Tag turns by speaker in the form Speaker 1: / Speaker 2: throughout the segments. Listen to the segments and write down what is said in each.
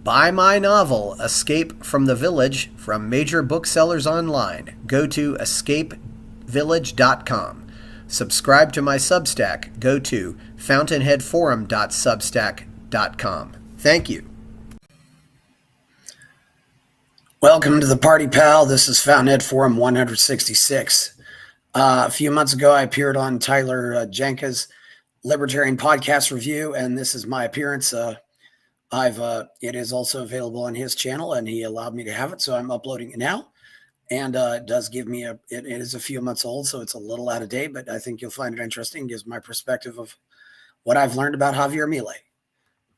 Speaker 1: Buy my novel, Escape from the Village, from major booksellers online. Go to escapevillage.com. Subscribe to my Substack. Go to fountainheadforum.substack.com. Thank you. Welcome to the party, pal. This is Fountainhead Forum 166. A few months ago, I appeared on Tyler Janke's Libertarian podcast review, and this is my appearance. It is also available on his channel, and he allowed me to have it, so I'm uploading it now. And it does give me it is a few months old, so it's a little out of date, but I think you'll find it interesting. It gives my perspective of what I've learned about Javier Milei.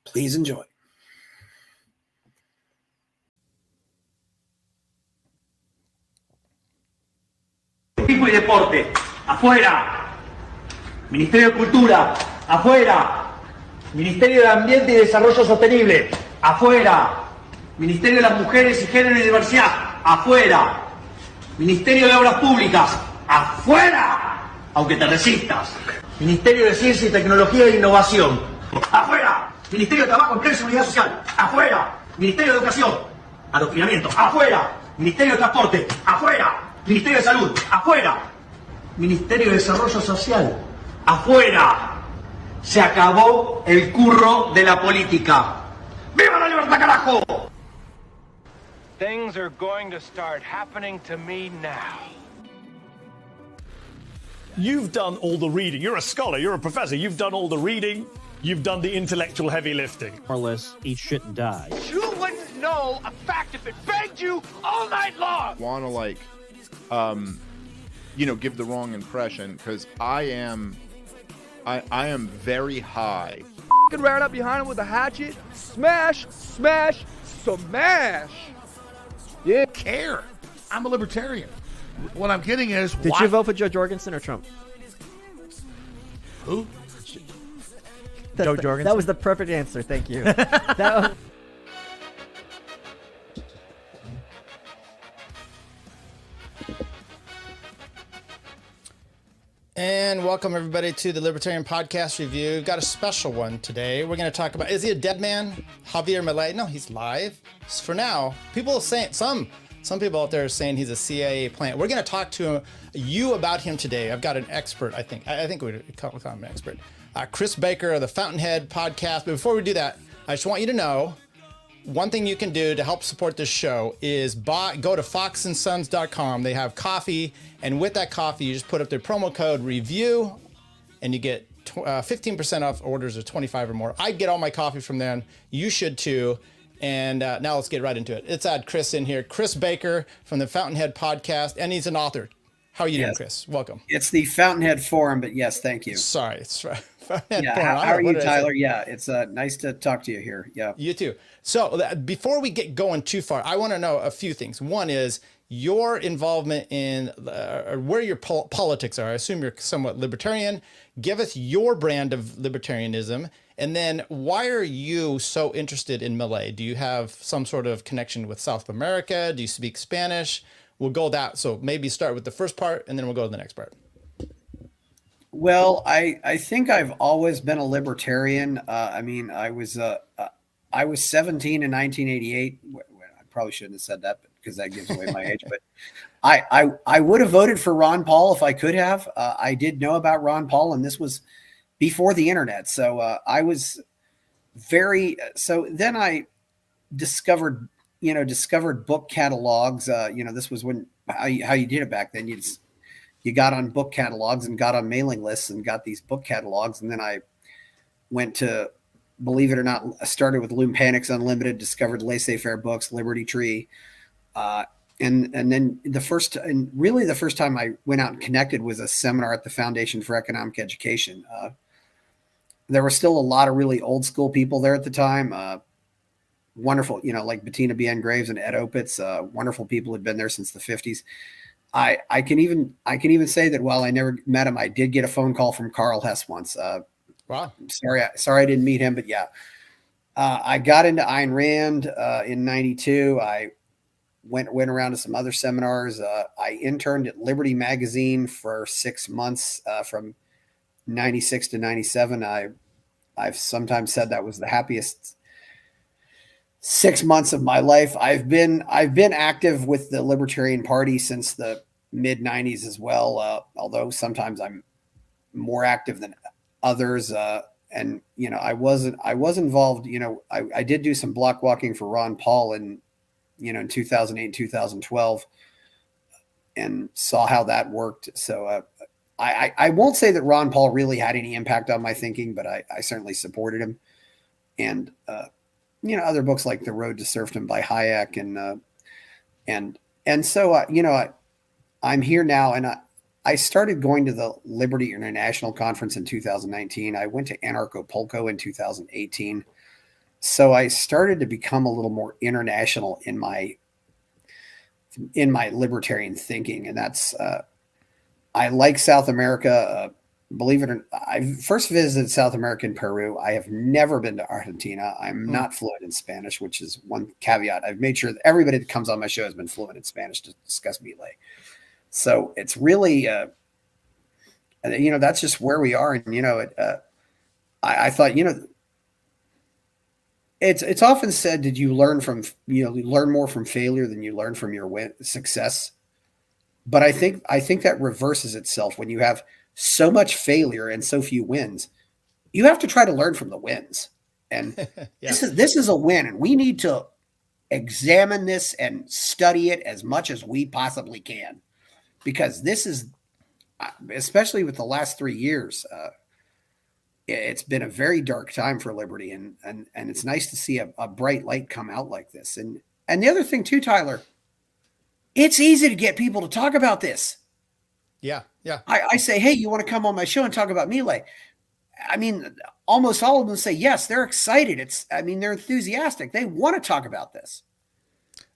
Speaker 1: Please enjoy.
Speaker 2: Turismo y Deporte, afuera. Ministerio de Cultura, afuera. Ministerio de Ambiente y Desarrollo Sostenible, afuera. Ministerio de las Mujeres y Género y Diversidad, afuera. Ministerio de Obras Públicas, afuera. Aunque te resistas. Ministerio de Ciencia y Tecnología e Innovación, afuera. Ministerio de Trabajo, Empleo y Seguridad Social, afuera. Ministerio de Educación, adoctrinamiento, afuera. Ministerio de Transporte, afuera. Ministerio de Salud, afuera. Ministerio de Desarrollo Social, afuera. Se acabó el curro de la política. ¡Viva la libertad, carajo!
Speaker 3: Things are going to start happening to me now.
Speaker 4: You've done all the reading. You're a scholar, you're a professor. You've done all the reading. You've done the intellectual heavy lifting.
Speaker 5: More or less, eat shit and die.
Speaker 3: You wouldn't know a fact if it begged you all night long.
Speaker 6: Want to give the wrong impression, because I am very high.
Speaker 7: Ran up behind him with a hatchet, smash, smash, smash.
Speaker 8: Yeah, care. I'm a libertarian. What I'm getting is,
Speaker 5: Did you vote for Joe Jorgensen or Trump?
Speaker 8: Who?
Speaker 5: Joe Jorgensen. That was the perfect answer. Thank you.
Speaker 9: And welcome everybody to the Libertarian Podcast Review. We've got a special one today. We're going to talk about, is he a dead man? Javier Milei? No, he's live. For now, people are saying, some people out there are saying he's a CIA plant. We're going to talk to you about him today. I've got an expert, I think we call him an expert. Chris Baker of the Fountainhead Podcast. But before we do that, I just want you to know, one thing you can do to help support this show is go to foxandsons.com. They have coffee, and with that coffee, you just put up their promo code REVIEW, and you get 15% off orders of 25 or more. I get all my coffee from them. You should too. And now let's get right into it. Let's add Chris in here. Chris Baker from the Fountainhead Podcast, and he's an author. How are you doing, Chris? Welcome.
Speaker 1: It's the Fountainhead Forum, but yes, thank you.
Speaker 9: Sorry, it's right.
Speaker 1: Yeah, how are you, Tyler? Yeah, it's nice to talk to you here. Yeah,
Speaker 9: you too. So before we get going too far, I want to know a few things. One is your involvement in where your politics are. I assume you're somewhat libertarian. Give us your brand of libertarianism, and then why are you so interested in Milei? Do you have some sort of connection with South America? Do you speak Spanish? We'll go that. So maybe start with the first part, and then we'll go to the next part.
Speaker 1: Well, I think I've always been a libertarian. I was 17 in 1988. I probably shouldn't have said that because that gives away my age. But I would have voted for Ron Paul if I could have. I did know about Ron Paul, and this was before the internet. So I was very. So then I discovered book catalogs. This was when how you did it back then. You got on book catalogs and got on mailing lists and got these book catalogs. And then I went to, believe it or not, I started with Loom Panics Unlimited, discovered Laissez-Faire Books, Liberty Tree. And then the first time I went out and connected was a seminar at the Foundation for Economic Education. There were still a lot of really old school people there at the time. Wonderful, like Bettina B.N. Graves and Ed Opitz, wonderful people had been there since the 50s. I can even say that while I never met him, I did get a phone call from Carl Hess once.
Speaker 9: Wow. Sorry
Speaker 1: I didn't meet him, but yeah. I got into Ayn Rand in 92. I went around to some other seminars. I interned at Liberty Magazine for 6 months from 96 to 97. I've sometimes said that was the happiest 6 months of my life. I've been active with the Libertarian Party since the mid 90s as well. Although sometimes I'm more active than others. And I was involved. I did do some block walking for Ron Paul in 2008, 2012, and saw how that worked. So I won't say that Ron Paul really had any impact on my thinking, but I certainly supported him. And other books like The Road to Serfdom by Hayek, and so I'm here now, and I started going to the Liberty International Conference in 2019. I went to Anarcho-Pulco in 2018. So I started to become a little more international in my libertarian thinking. And that's, I like South America. Believe it or not, I first visited South America in Peru. I have never been to Argentina. I'm not fluent in Spanish, which is one caveat. I've made sure that everybody that comes on my show has been fluent in Spanish to discuss Milei. So it's really, that's just where we are. And, I thought, it's often said, did you learn more from failure than you learn from your success? But I think that reverses itself when you have so much failure and so few wins. You have to try to learn from the wins. And this is a win, and we need to examine this and study it as much as we possibly can. Because this is, especially with the last 3 years, it's been a very dark time for liberty, and it's nice to see a bright light come out like this. And the other thing too, Tyler, it's easy to get people to talk about this.
Speaker 9: Yeah.
Speaker 1: I say, hey, you want to come on my show and talk about Milei? I mean, almost all of them say yes. They're excited. They're enthusiastic. They want to talk about this.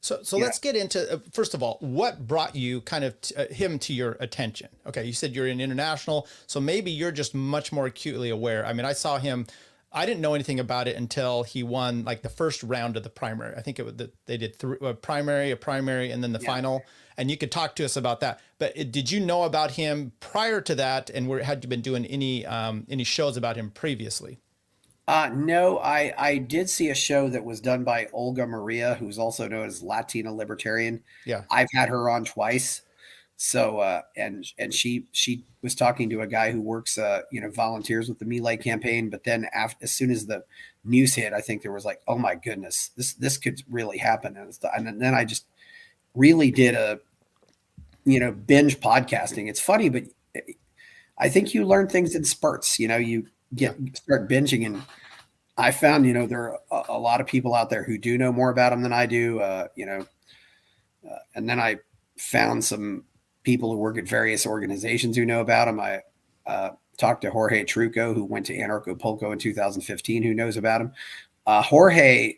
Speaker 9: So let's get into, first of all, what brought you kind of him to your attention? Okay, you said you're in international, so maybe you're just much more acutely aware. I mean, I saw him, I didn't know anything about it until he won like the first round of the primary. I think they did a primary, and then the final. And you could talk to us about that. But did you know about him prior to that? And had you been doing any shows about him previously?
Speaker 1: No, I did see a show that was done by Olga Maria, who's also known as Latina Libertarian.
Speaker 9: Yeah.
Speaker 1: I've had her on twice. So, and she was talking to a guy who works, volunteers with the Milei campaign. But then as soon as the news hit, I think there was like, oh my goodness, this could really happen. And then I just really did binge podcasting. It's funny, but I think you learn things in spurts, you start binging, and I found, there are a lot of people out there who do know more about him than I do, and then I found some people who work at various organizations who know about him. I talked to Jorge Trucco, who went to Anarcho-Pulco in 2015, who knows about him. Jorge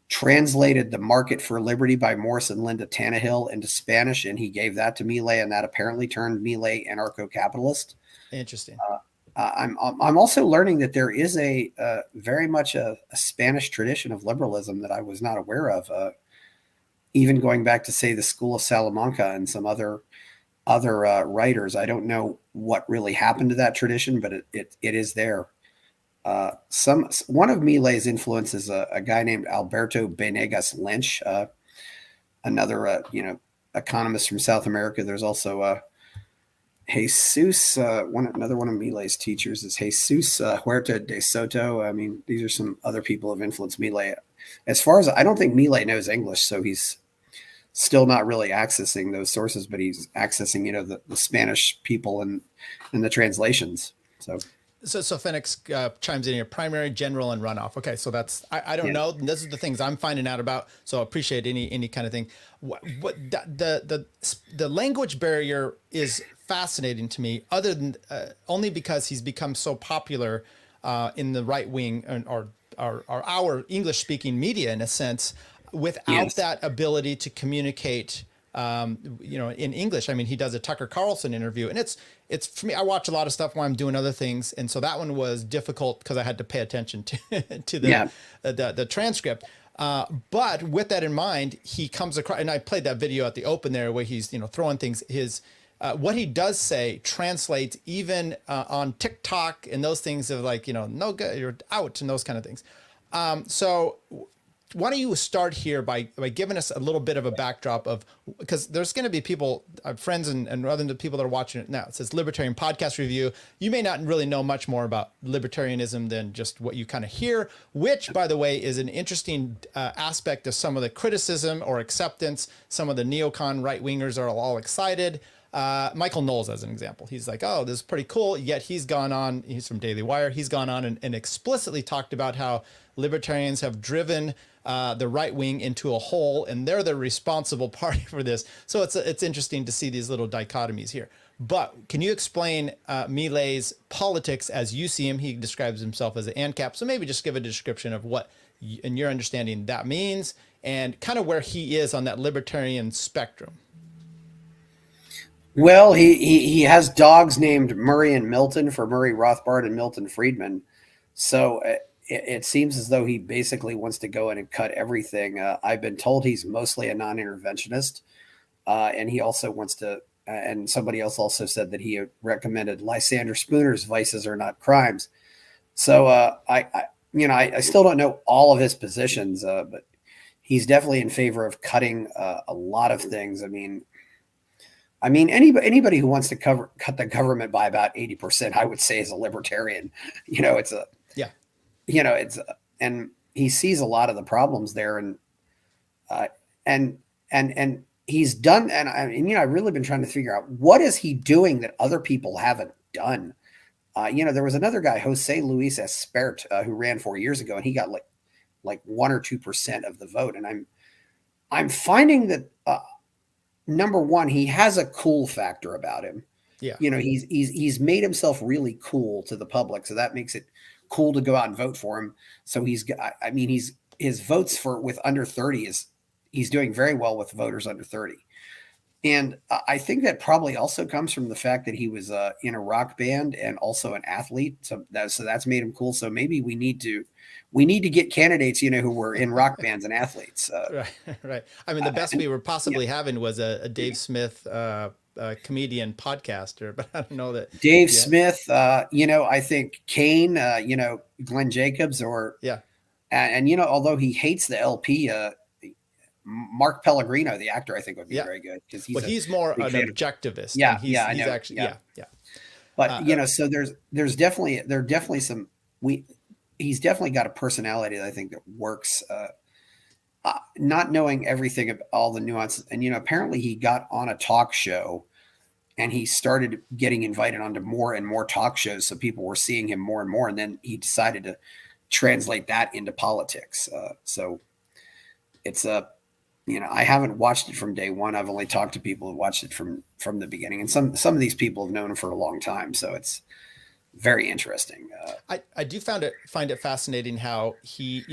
Speaker 1: translated The Market for Liberty by Morris and Linda Tannehill into Spanish, and he gave that to Milei, and that apparently turned Milei anarcho-capitalist.
Speaker 9: Interesting.
Speaker 1: I'm also learning that there is a very much a Spanish tradition of liberalism that I was not aware of. Even going back to, say, the School of Salamanca and some other writers. I don't know what really happened to that tradition, but it is there. One of Milei's influence is a guy named Alberto Benegas Lynch, another economist from South America. There's also Jesus. Another one of Milei's teachers is Jesus Huerta de Soto. I mean, these are some other people who have influenced Milei. As far as I don't think Milei knows English, so he's still not really accessing those sources, but he's accessing the Spanish people and the translations.
Speaker 9: So Phoenix chimes in here: primary, general, and runoff. Okay, so that's I don't know. Those are the things I'm finding out about. So I appreciate any kind of thing. What the language barrier is fascinating to me. Other than only because he's become so popular in the right wing or our English speaking media in a sense, without that ability to communicate. In English. I mean, he does a Tucker Carlson interview, and it's for me. I watch a lot of stuff while I'm doing other things, and so that one was difficult because I had to pay attention to the transcript. But with that in mind, he comes across, and I played that video at the open there where he's throwing things. His what he does say translates even on TikTok and those things of like no good, you're out, and those kind of things. So why don't you start here by giving us a little bit of a backdrop of, because there's going to be people, friends and other people that are watching it now. It says Libertarian Podcast Review. You may not really know much more about libertarianism than just what you kind of hear, which, by the way, is an interesting aspect of some of the criticism or acceptance. Some of the neocon right-wingers are all excited. Michael Knowles, as an example, he's like, oh, this is pretty cool. Yet he's gone on, he's from Daily Wire. He's gone on and explicitly talked about how libertarians have driven the right wing into a hole, and they're the responsible party for this. So it's interesting to see these little dichotomies here. But can you explain Milei's politics as you see him? He describes himself as an ANCAP. So maybe just give a description of what, in your understanding, that means, and kind of where he is on that libertarian spectrum.
Speaker 1: Well, he has dogs named Murray and Milton for Murray Rothbard and Milton Friedman. So it seems as though he basically wants to go in and cut everything. I've been told he's mostly a non-interventionist. And he also wants to, and somebody else also said that he recommended Lysander Spooner's Vices Are Not Crimes. So I still don't know all of his positions, but he's definitely in favor of cutting a lot of things. I mean, anybody who wants to cut the government by about 80%, I would say is a libertarian. And he sees a lot of the problems there, and he's done. And I've really been trying to figure out what is he doing that other people haven't done. There was another guy, Jose Luis Espert, who ran 4 years ago, and he got like 1 or 2% of the vote. And I'm finding that. Number one, he has a cool factor about him. Yeah. He's made himself really cool to the public. So that makes it cool to go out and vote for him. So his votes with under 30 he's doing very well with voters under 30. And I think that probably also comes from the fact that he was in a rock band and also an athlete. So that's made him cool. So maybe we need to get candidates, who were in rock bands and athletes.
Speaker 9: Right. The best we were possibly having was a Dave Smith comedian podcaster, but I don't know that
Speaker 1: Dave Smith. I think Kane. Glenn Jacobs, and although he hates the LP. Mark Pellegrino, the actor, I think would be very good because
Speaker 9: he's more an objectivist.
Speaker 1: Yeah,
Speaker 9: he's actually.
Speaker 1: But so there's definitely some he's definitely got a personality that I think that works. Not knowing everything of all the nuances, and apparently he got on a talk show, and he started getting invited onto more and more talk shows, so people were seeing him more and more, and then he decided to translate that into politics. So it's I haven't watched it from day one. I've only talked to people who watched it from the beginning. And some of these people have known him for a long time. So it's very interesting.
Speaker 9: I do find it fascinating how he,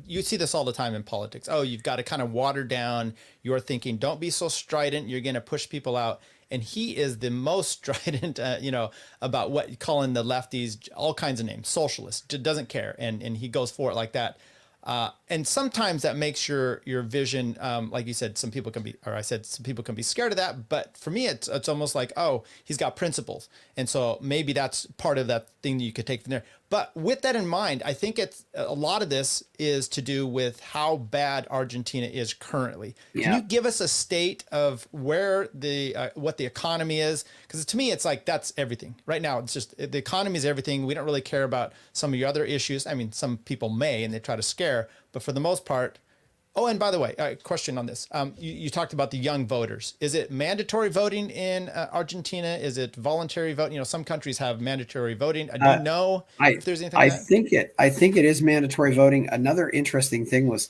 Speaker 9: you see this all the time in politics. Oh, you've got to kind of water down your thinking. Don't be so strident. You're going to push people out. And he is the most strident, about what calling the lefties all kinds of names, socialist, doesn't care. And he goes for it like that. And sometimes that makes your vision, like you said, some people can be scared of that. But for me, it's almost like, oh, he's got principles. And so maybe that's part of that thing that you could take from there. But with that in mind, I think a lot of this is to do with how bad Argentina is currently. Can you give us a state of where what the economy is? Because to me, it's like that's everything. Right now, it's just the economy is everything. We don't really care about some of your other issues. Some people may, and they try to scare. But for the most part, oh, and by the way, question on this. You talked about the young voters. Is it mandatory voting in Argentina? Is it voluntary voting? Some countries have mandatory voting. Do you know if there's anything like that?
Speaker 1: I think it is mandatory voting. Another interesting thing was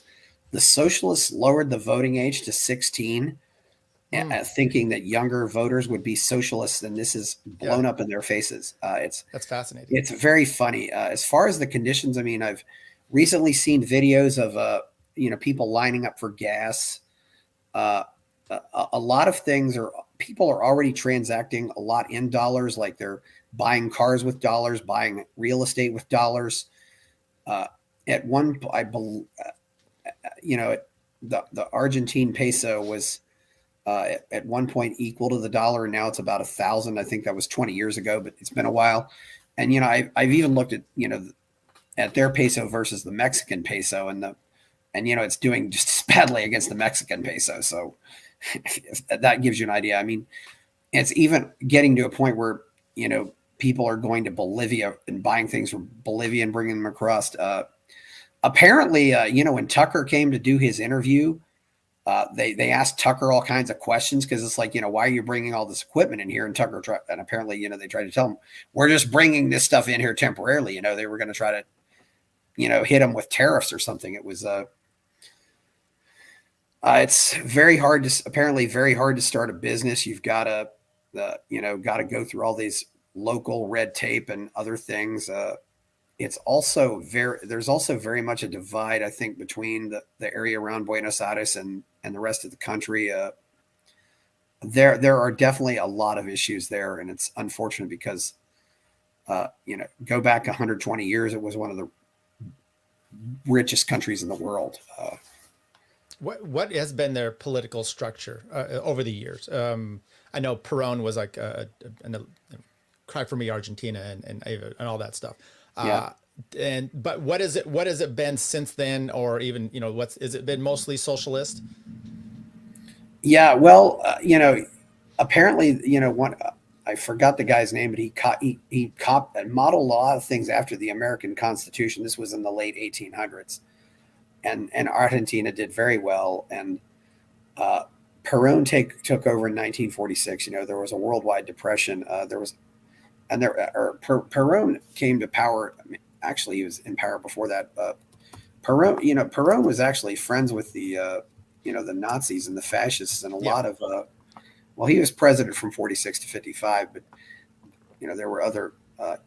Speaker 1: the socialists lowered the voting age to 16, thinking that younger voters would be socialists, and this is blown up in their faces.
Speaker 9: That's fascinating.
Speaker 1: It's very funny. As far as the conditions, I've recently seen videos of people lining up for gas. A lot of things people are already transacting a lot in dollars, like they're buying cars with dollars, buying real estate with dollars. At one, the Argentine peso was at one point equal to the dollar, and now it's about 1,000. I think that was 20 years ago, but it's been a while. And I've even looked at at their peso versus the Mexican peso, and and it's doing just as badly against the Mexican peso. So that gives you an idea. I mean, it's even getting to a point where people are going to Bolivia and buying things from Bolivia and bringing them across. Apparently, when Tucker came to do his interview, they asked Tucker all kinds of questions because it's like, why are you bringing all this equipment in here? And Tucker and apparently, they tried to tell him, we're just bringing this stuff in here temporarily. They were going to try to, hit him with tariffs or something. It was, it's very hard to start a business. You've got to, go through all these local red tape and other things. There's also very much a divide, I think, between the area around Buenos Aires and the rest of the country. There are definitely a lot of issues there, and it's unfortunate because, go back 120 years, it was one of the richest countries in the world.
Speaker 9: What has been their political structure over the years? I know Perón was like a cry for me, Argentina, and all that stuff. But what has it been since then, or even has it been mostly socialist? Yeah, well,
Speaker 1: apparently, I forgot the guy's name, but he modeled a lot of things after the American Constitution. This was in the late 1800s, and Argentina did very well. And Perón took over in 1946. There was a worldwide depression. Perón came to power. Actually, he was in power before that. Perón was actually friends with the Nazis and the fascists and a lot of. He was president from 46 to 55, but there were other.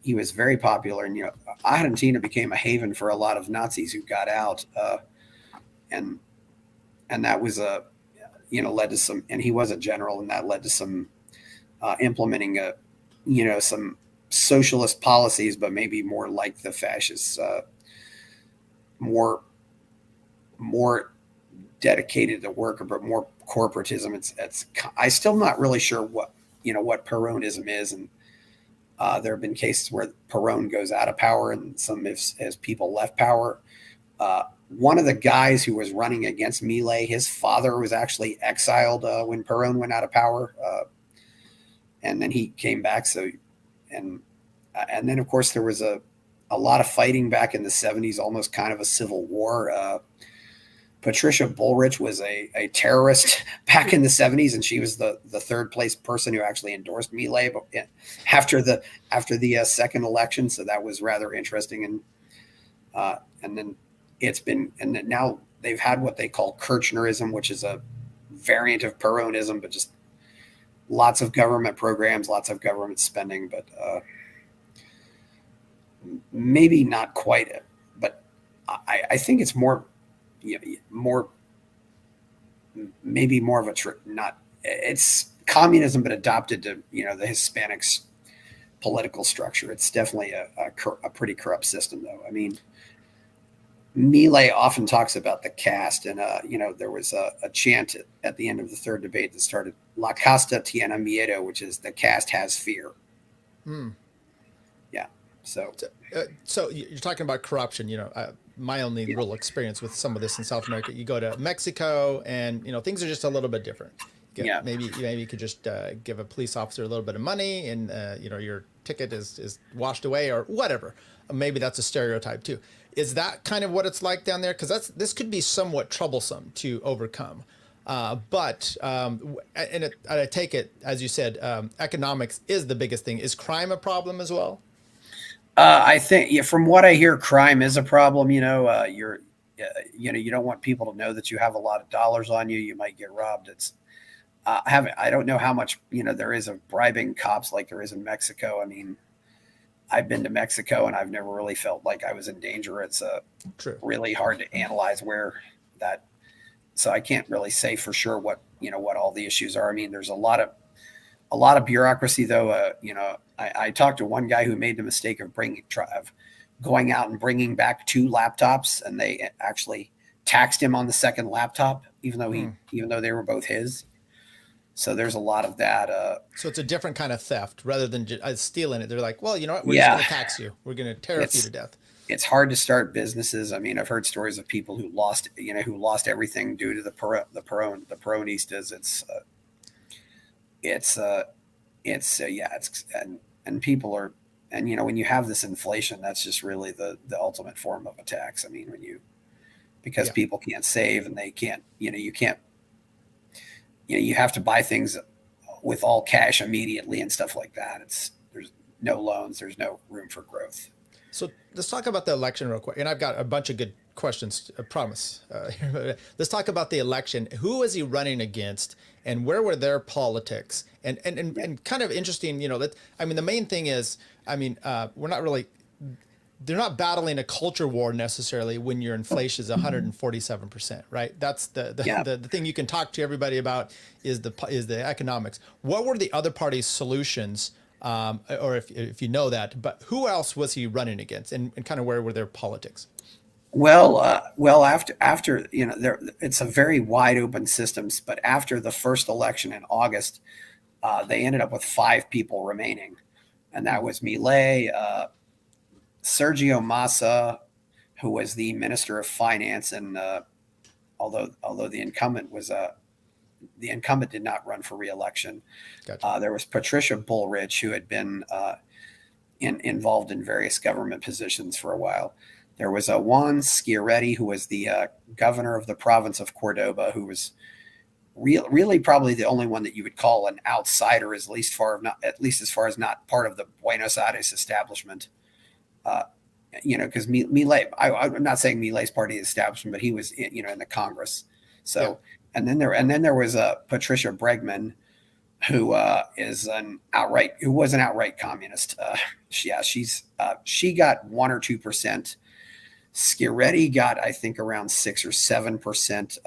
Speaker 1: He was very popular, and Argentina became a haven for a lot of Nazis who got out, and that was led to some. And he was a general, and that led to some implementing some socialist policies, but maybe more like the fascists, more dedicated to work, but more corporatism. It's I'm still not really sure what Peronism is, and there have been cases where Perón goes out of power, and some as people left power. One of the guys who was running against Milei, his father was actually exiled when Perón went out of power, and then he came back. So, and then of course there was a lot of fighting back in the 70s, almost kind of a civil war. Patricia Bullrich was a terrorist back in the 70s, and she was the third place person who actually endorsed Milei after the second election. So that was rather interesting. And then now they've had what they call Kirchnerism, which is a variant of Peronism, but just lots of government programs, lots of government spending, but maybe not quite. But I think it's maybe more of it's communism, but adopted to, the Hispanics political structure. It's definitely a pretty corrupt system, though. I mean, Milei often talks about the caste, and there was a chant at the end of the third debate that started "La casta tiene miedo," which is the caste has fear. Yeah. So
Speaker 9: you're talking about corruption. My only real experience with some of this in South America, you go to Mexico, and things are just a little bit different. Maybe you could just give a police officer a little bit of money, and your ticket is washed away or whatever. Maybe that's a stereotype too. Is that kind of what it's like down there? Because this could be somewhat troublesome to overcome. But I take it, as you said, economics is the biggest thing. Is crime a problem as well?
Speaker 1: I think, from what I hear, crime is a problem. You don't want people to know that you have a lot of dollars on you. You might get robbed. It's I don't know how much there is of bribing cops like there is in Mexico. I mean, I've been to Mexico and I've never really felt like I was in danger. It's really hard to analyze where that. So I can't really say for sure what all the issues are. I mean, there's a lot of bureaucracy, though. I talked to one guy who made the mistake of going out and bringing back 2 laptops, and they actually taxed him on the second laptop, even though they were both his. So there's a lot of that.
Speaker 9: So it's a different kind of theft rather than stealing it. They're like, well, you know what? We're just going to tax you. We're going to tariff you to death.
Speaker 1: it's hard to start businesses. I mean, I've heard stories of people who lost everything due to the Peronistas. And people are, and when you have this inflation, that's just really the ultimate form of a tax. I mean, because people can't save and they can't, you have to buy things with all cash immediately and stuff like that. There's no loans, there's no room for growth.
Speaker 9: So let's talk about the election real quick. And I've got a bunch of good questions, I promise. Let's talk about the election. Who was he running against and where were their politics? And kind of interesting, the main thing is, they're not battling a culture war necessarily when your inflation is 147%, right? That's the thing you can talk to everybody about is the economics. What were the other party's solutions? Or if you know that, but who else was he running against, and kind of where were their politics?
Speaker 1: Well, after it's a very wide open system, but after the first election in August, they ended up with 5 people remaining, and that was Milei, Sergio Massa, who was the Minister of Finance, and although the incumbent did not run for re-election. Gotcha. There was Patricia Bullrich, who had been involved in various government positions for a while. There was Juan Schiaretti, who was the governor of the province of Cordoba, who was really probably the only one that you would call an outsider, at least as far as not part of the Buenos Aires establishment. Because Milei, I'm not saying Milei's part of the establishment, but he was in the Congress. So. Yeah. And then there was Patricia Bregman, who was an outright communist. She got 1 or 2%. Schiaretti got, I think, around 6 or 7%.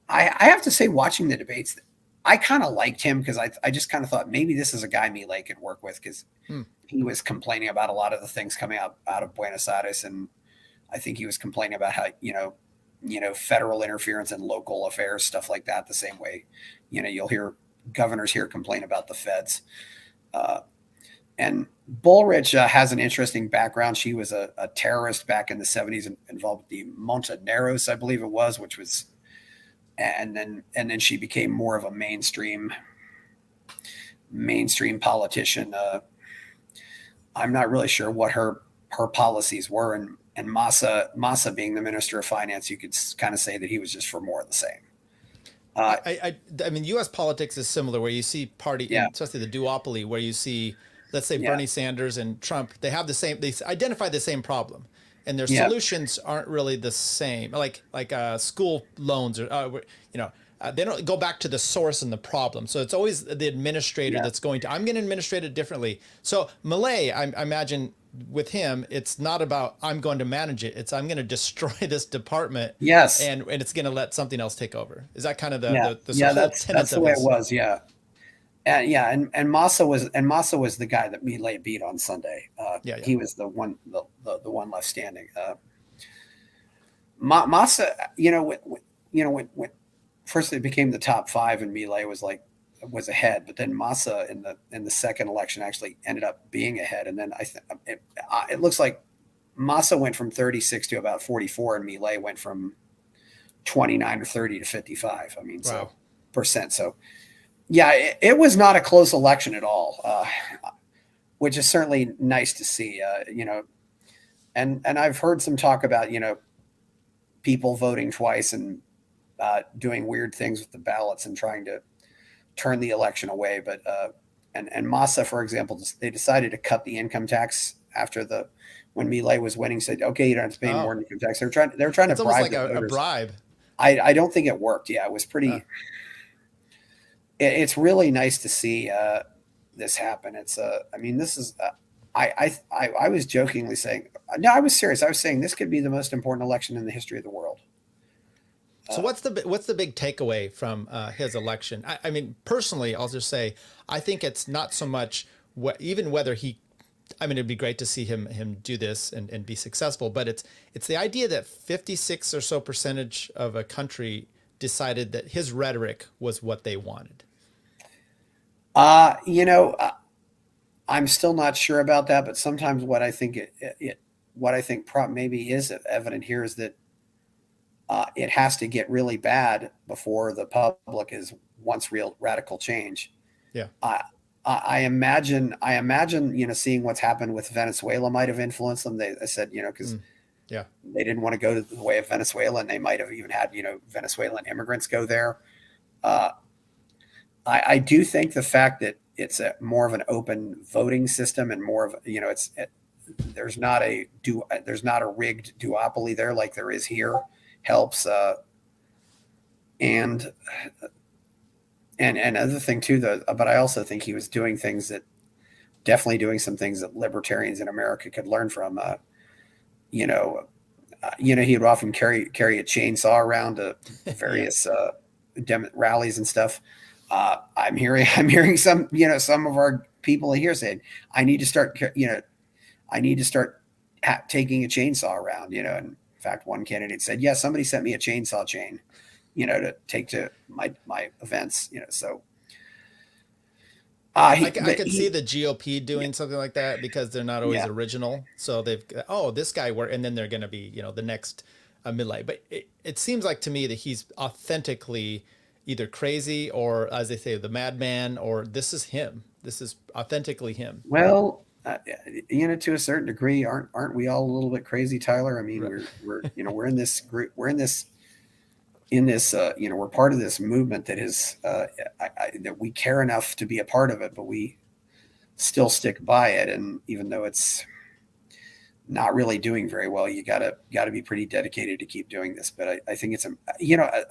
Speaker 1: I have to say, watching the debates, I kind of liked him because I just kind of thought maybe this is a guy Milei could work with, because he was complaining about a lot of the things coming out of Buenos Aires, and I think he was complaining about how federal interference in local affairs, stuff like that, the same way, you'll hear governors here complain about the feds. And Bullrich has an interesting background. She was a terrorist back in the 70s involved with the Montoneros, I believe it was, and then she became more of a mainstream politician. I'm not really sure what her policies were, and Massa being the Minister of Finance, you could kind of say that he was just for more of the same.
Speaker 9: I mean, U.S. politics is similar, where you see especially the duopoly, where you see, let's say, Bernie Sanders and Trump. They identify the same problem, and their solutions aren't really the same. Like school loans, or they don't go back to the source and the problem. So it's always the administrator that's I'm going to administrate it differently. So Milei, I imagine, with him, it's not about I'm going to manage it. It's I'm going to destroy this department.
Speaker 1: Yes,
Speaker 9: and it's going to let something else take over. Is that kind of
Speaker 1: that's the way it was? Yeah, and Massa was the guy that Milei beat on Sunday. He was the one left standing. Massa, when first it became the top 5 and Milei was ahead, but then Massa in the second election actually ended up being ahead, and then it looks like Massa went from 36 to about 44, and Milei went from 29 or 30 to 55. I mean, wow. percent. So it was not a close election at all, which is certainly nice to see. And I've heard some talk about people voting twice and doing weird things with the ballots and trying to turn the election away. But and Massa, for example, they decided to cut the income tax when Milei was winning. Said, okay, you don't have to pay more income tax. They're trying
Speaker 9: it's
Speaker 1: to bribe.
Speaker 9: Almost like a bribe.
Speaker 1: I don't think it worked. Yeah, it was pretty. It's really nice to see this happen. It's this is. I was jokingly saying, no, I was serious. I was saying this could be the most important election in the history of the world.
Speaker 9: So what's the big takeaway from his election? I mean, personally, I'll just say I think it's not so much even whether he. I mean, it'd be great to see him do this and be successful, but it's the idea that 56% or so of a country decided that his rhetoric was what they wanted.
Speaker 1: I'm still not sure about that, but sometimes what I think what I think maybe is evident here is that it has to get really bad before the public wants real radical change.
Speaker 9: Yeah.
Speaker 1: I imagine, seeing what's happened with Venezuela might have influenced them. They said, because they didn't want to go to the way of Venezuela, and they might have even had, Venezuelan immigrants go there. I do think the fact that it's more of an open voting system and more of, there's not a rigged duopoly there like there is here helps. And other thing too, but I also think he was doing definitely doing some things that libertarians in America could learn from. He would often carry a chainsaw around to various rallies and stuff. I'm hearing some of our people here saying, I need to start taking a chainsaw around, and in fact, one candidate said, yeah, somebody sent me a chainsaw chain, to take to my events, so.
Speaker 9: I could see the GOP doing something like that because they're not always original. So they've, this guy worked, and then they're going to be, the next Milei. But it seems like to me that he's authentically either crazy or, as they say, the madman, or this is him. This is authentically him.
Speaker 1: Well, to a certain degree, aren't we all a little bit crazy, Tyler? I mean, right. we're in this group, we're part of this movement that is that we care enough to be a part of it, but we still stick by it. And even though it's not really doing very well, you gotta be pretty dedicated to keep doing this. But I think it's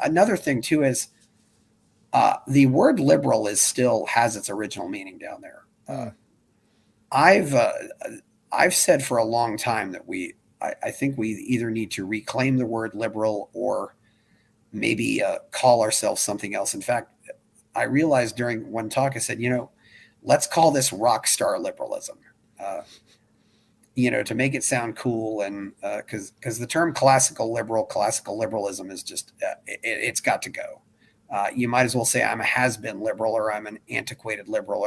Speaker 1: another thing too is the word liberal still has its original meaning down there. I've said for a long time that I think we either need to reclaim the word liberal or maybe call ourselves something else. In fact, I realized during one talk, I said, let's call this rock star liberalism, to make it sound cool. And because the term classical liberalism is just, it's got to go. You might as well say I'm a has-been liberal, or I'm an antiquated liberal,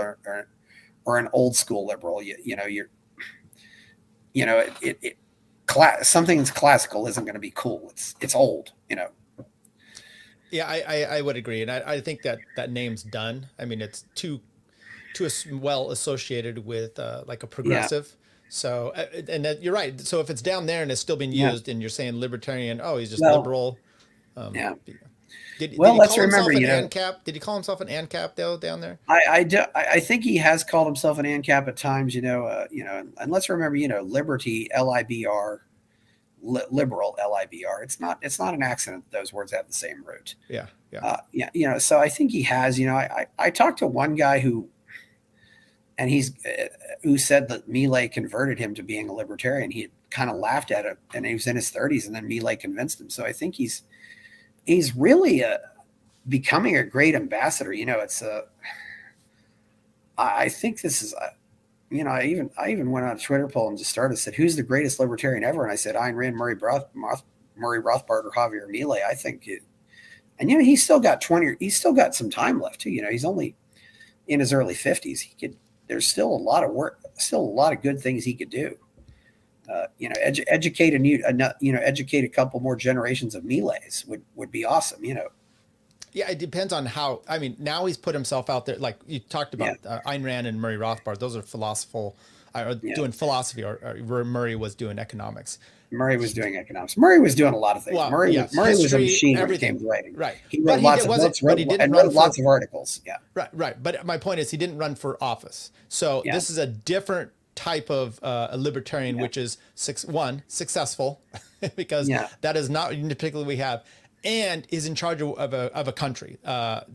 Speaker 1: or an old school liberal. Something that's classical isn't going to be cool. It's old,
Speaker 9: Yeah, I would agree. And I think that name's done. I mean, it's too well associated with like a progressive. Yeah. So, and you're right. So if it's down there and it's still being used and you're saying libertarian, he's just liberal. Did
Speaker 1: let's remember,
Speaker 9: ANCAP? Did he call himself an ANCAP though down there?
Speaker 1: I think he has called himself an ANCAP at times, and let's remember, liberty, LIBR, liberal, LIBR. It's not an accident that those words have the same root.
Speaker 9: Yeah.
Speaker 1: So I think he has, I talked to one guy who said that Milei converted him to being a libertarian. He kind of laughed at it, and he was in his 30s, and then Milei convinced him. So I think he's really becoming a great ambassador. I think this is, I even went on a Twitter poll and just said, who's the greatest libertarian ever? And I said, Ayn Rand, Murray Rothbard, or Javier Milei. I think he's still got some time left too. He's only in his early 50s. There's still a lot of work, still a lot of good things he could do. Educate educate a couple more generations of Mileis would be awesome.
Speaker 9: Yeah, it depends on how. I mean, now he's put himself out there. Like you talked about, Ayn Rand and Murray Rothbard. Those are doing philosophy, or Murray was doing economics.
Speaker 1: Murray was doing economics. Murray was doing a lot of things.
Speaker 9: Well,
Speaker 1: Murray was a machine when it came to writing. Right. He wrote lots of books, wrote lots of articles. Yeah.
Speaker 9: Right. But my point is, he didn't run for office. So this is a different type of a libertarian, which is successful, because that is not typically we have, and is in charge of a country. No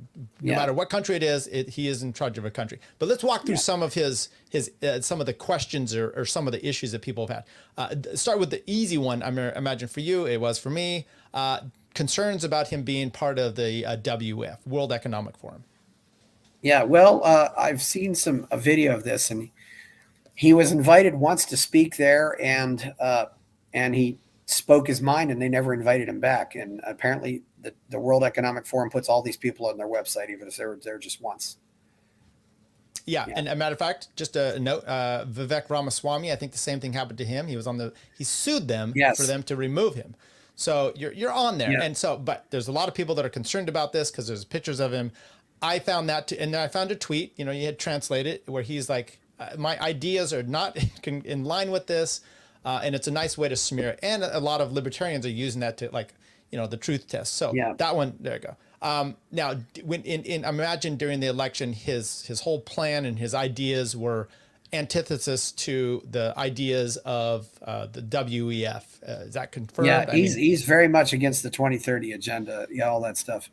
Speaker 9: matter what country it is, he is in charge of a country. But let's walk through some of his some of the questions or some of the issues that people have had. Start with the easy one. I imagine for you, it was for me. Concerns about him being part of the WF, World Economic Forum.
Speaker 1: Yeah, well, I've seen a video of this, and he was invited once to speak there, and he spoke his mind, and they never invited him back. And apparently the World Economic Forum puts all these people on their website, even if they were there just once.
Speaker 9: Yeah, and a matter of fact, just a note, Vivek Ramaswamy, I think the same thing happened to him. He sued them for them to remove him. So you're on there. And so, but there's a lot of people that are concerned about this because there's pictures of him. I found that, and then I found a tweet, you had translated where he's like, my ideas are not in line with this. And it's a nice way to smear it. And a lot of libertarians are using that to the truth test. So that one, there you go. Now, when I imagine during the election, his whole plan and his ideas were antithesis to the ideas of the WEF. Is that confirmed?
Speaker 1: Yeah, he's very much against the 2030 agenda. Yeah, all that stuff.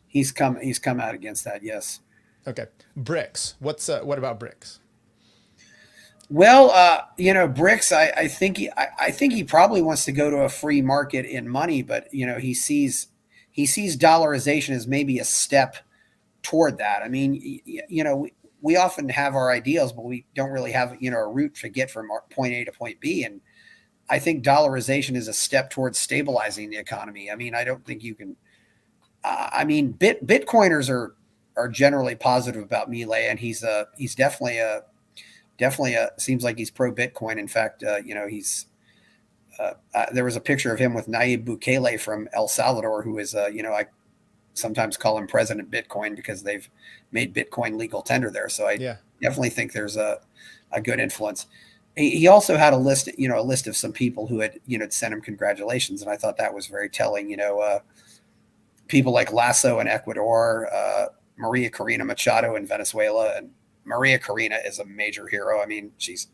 Speaker 1: He's come out against that. Yes.
Speaker 9: Okay. BRICS. What about BRICS?
Speaker 1: Well, BRICS. I think he probably wants to go to a free market in money, but he sees dollarization as maybe a step toward that. I mean, we often have our ideals, but we don't really have a route to get from point A to point B. And I think dollarization is a step towards stabilizing the economy. I mean, I don't think you can. Bitcoiners are generally positive about Milei, and he's definitely seems like he's pro Bitcoin. In fact, he's there was a picture of him with Nayib Bukele from El Salvador, who is I sometimes call him President Bitcoin because they've made Bitcoin legal tender there. So I definitely think there's a good influence. He also had a list of some people who had sent him congratulations, and I thought that was very telling. People like Lasso in Ecuador, Maria Corina Machado in Venezuela, and Maria Corina is a major hero. I mean, she's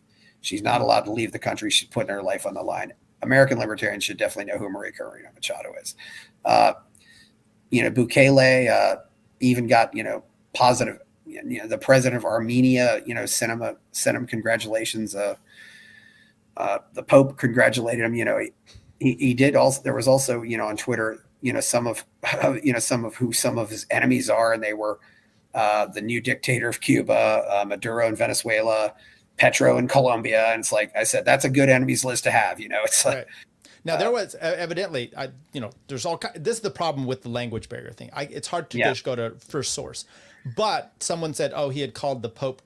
Speaker 1: not allowed to leave the country. She's putting her life on the line. American libertarians should definitely know who Maria Corina Machado is. Bukele even got positive. The president of Armenia sent him congratulations. The Pope congratulated him. He did also. There was also on Twitter some of who some of his enemies are, and they were the new dictator of Cuba, Maduro in Venezuela, Petro in Colombia. And it's like I said, that's a good enemies list to have. It's like.
Speaker 9: Right. Now there was evidently, there's this is the problem with the language barrier thing. It's hard to just go to first source, but someone said, he had called the Pope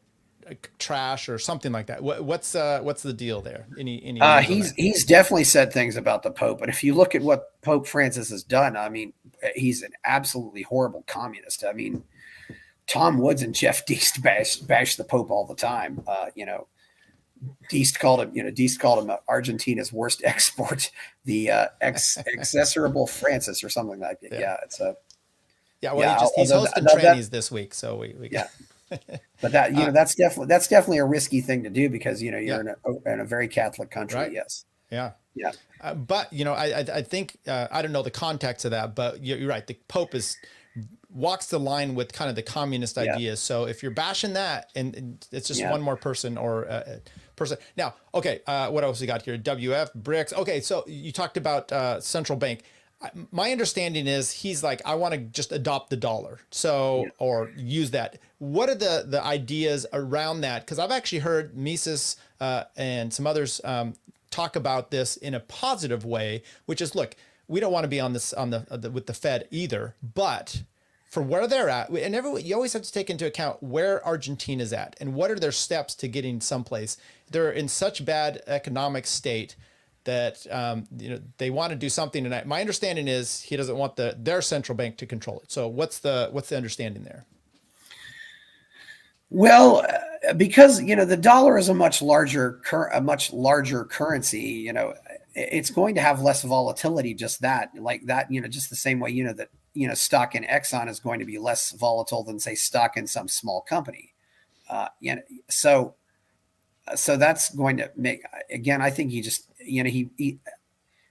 Speaker 9: trash or something like that. What's the deal there?
Speaker 1: He's definitely said things about the Pope, but if you look at what Pope Francis has done, I mean, he's an absolutely horrible communist. I mean, Tom Woods and Jeff Deist bash the Pope all the time. Deist called him Argentina's worst export, the execrable Francis or something like that. Yeah, it's a
Speaker 9: he's hosting trannies this week, so we got.
Speaker 1: But that that's definitely a risky thing to do because you're in a very Catholic country. Right? Yes.
Speaker 9: Yeah. But I think I don't know the context of that, but you're right. The Pope walks the line with kind of the communist ideas. So if you're bashing that, and it's just one more person or person. Now, okay, what else we got here? WF, BRICS. Okay, so you talked about central bank. My understanding is he's like, I want to just adopt the dollar, or use that. What are the ideas around that? Because I've actually heard Mises and some others talk about this in a positive way, which is, look, we don't want to be on this with the Fed either, but for where they're at, and you always have to take into account where Argentina's at and what are their steps to getting someplace. They're in such bad economic state that they want to do something tonight. My understanding is he doesn't want their central bank to control it. So what's the understanding there?
Speaker 1: Well, because the dollar is a much larger currency. It's going to have less volatility. Just that, just the same way that stock in Exxon is going to be less volatile than say stock in some small company. So that's going to make, again, I think he just,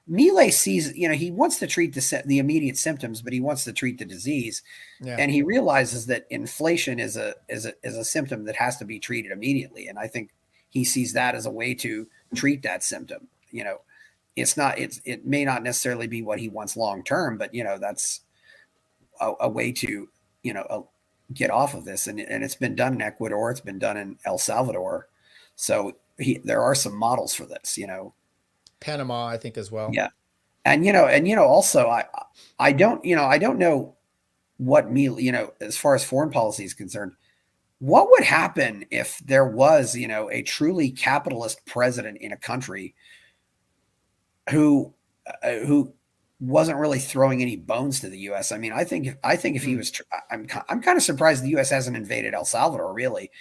Speaker 1: Milei sees, he wants to treat the immediate symptoms, but he wants to treat the disease. Yeah. And he realizes that inflation is a symptom that has to be treated immediately. And I think he sees that as a way to treat that symptom. It may not necessarily be what he wants long-term, but that's a way to, get off of this. And it's been done in Ecuador. It's been done in El Salvador. So there are some models for this,
Speaker 9: Panama, I think, as well.
Speaker 1: Yeah. And, also I don't know what as far as foreign policy is concerned, what would happen if there was, a truly capitalist president in a country who wasn't really throwing any bones to the U.S. I mean, I think if he was, I'm kind of surprised the U.S. hasn't invaded El Salvador, really,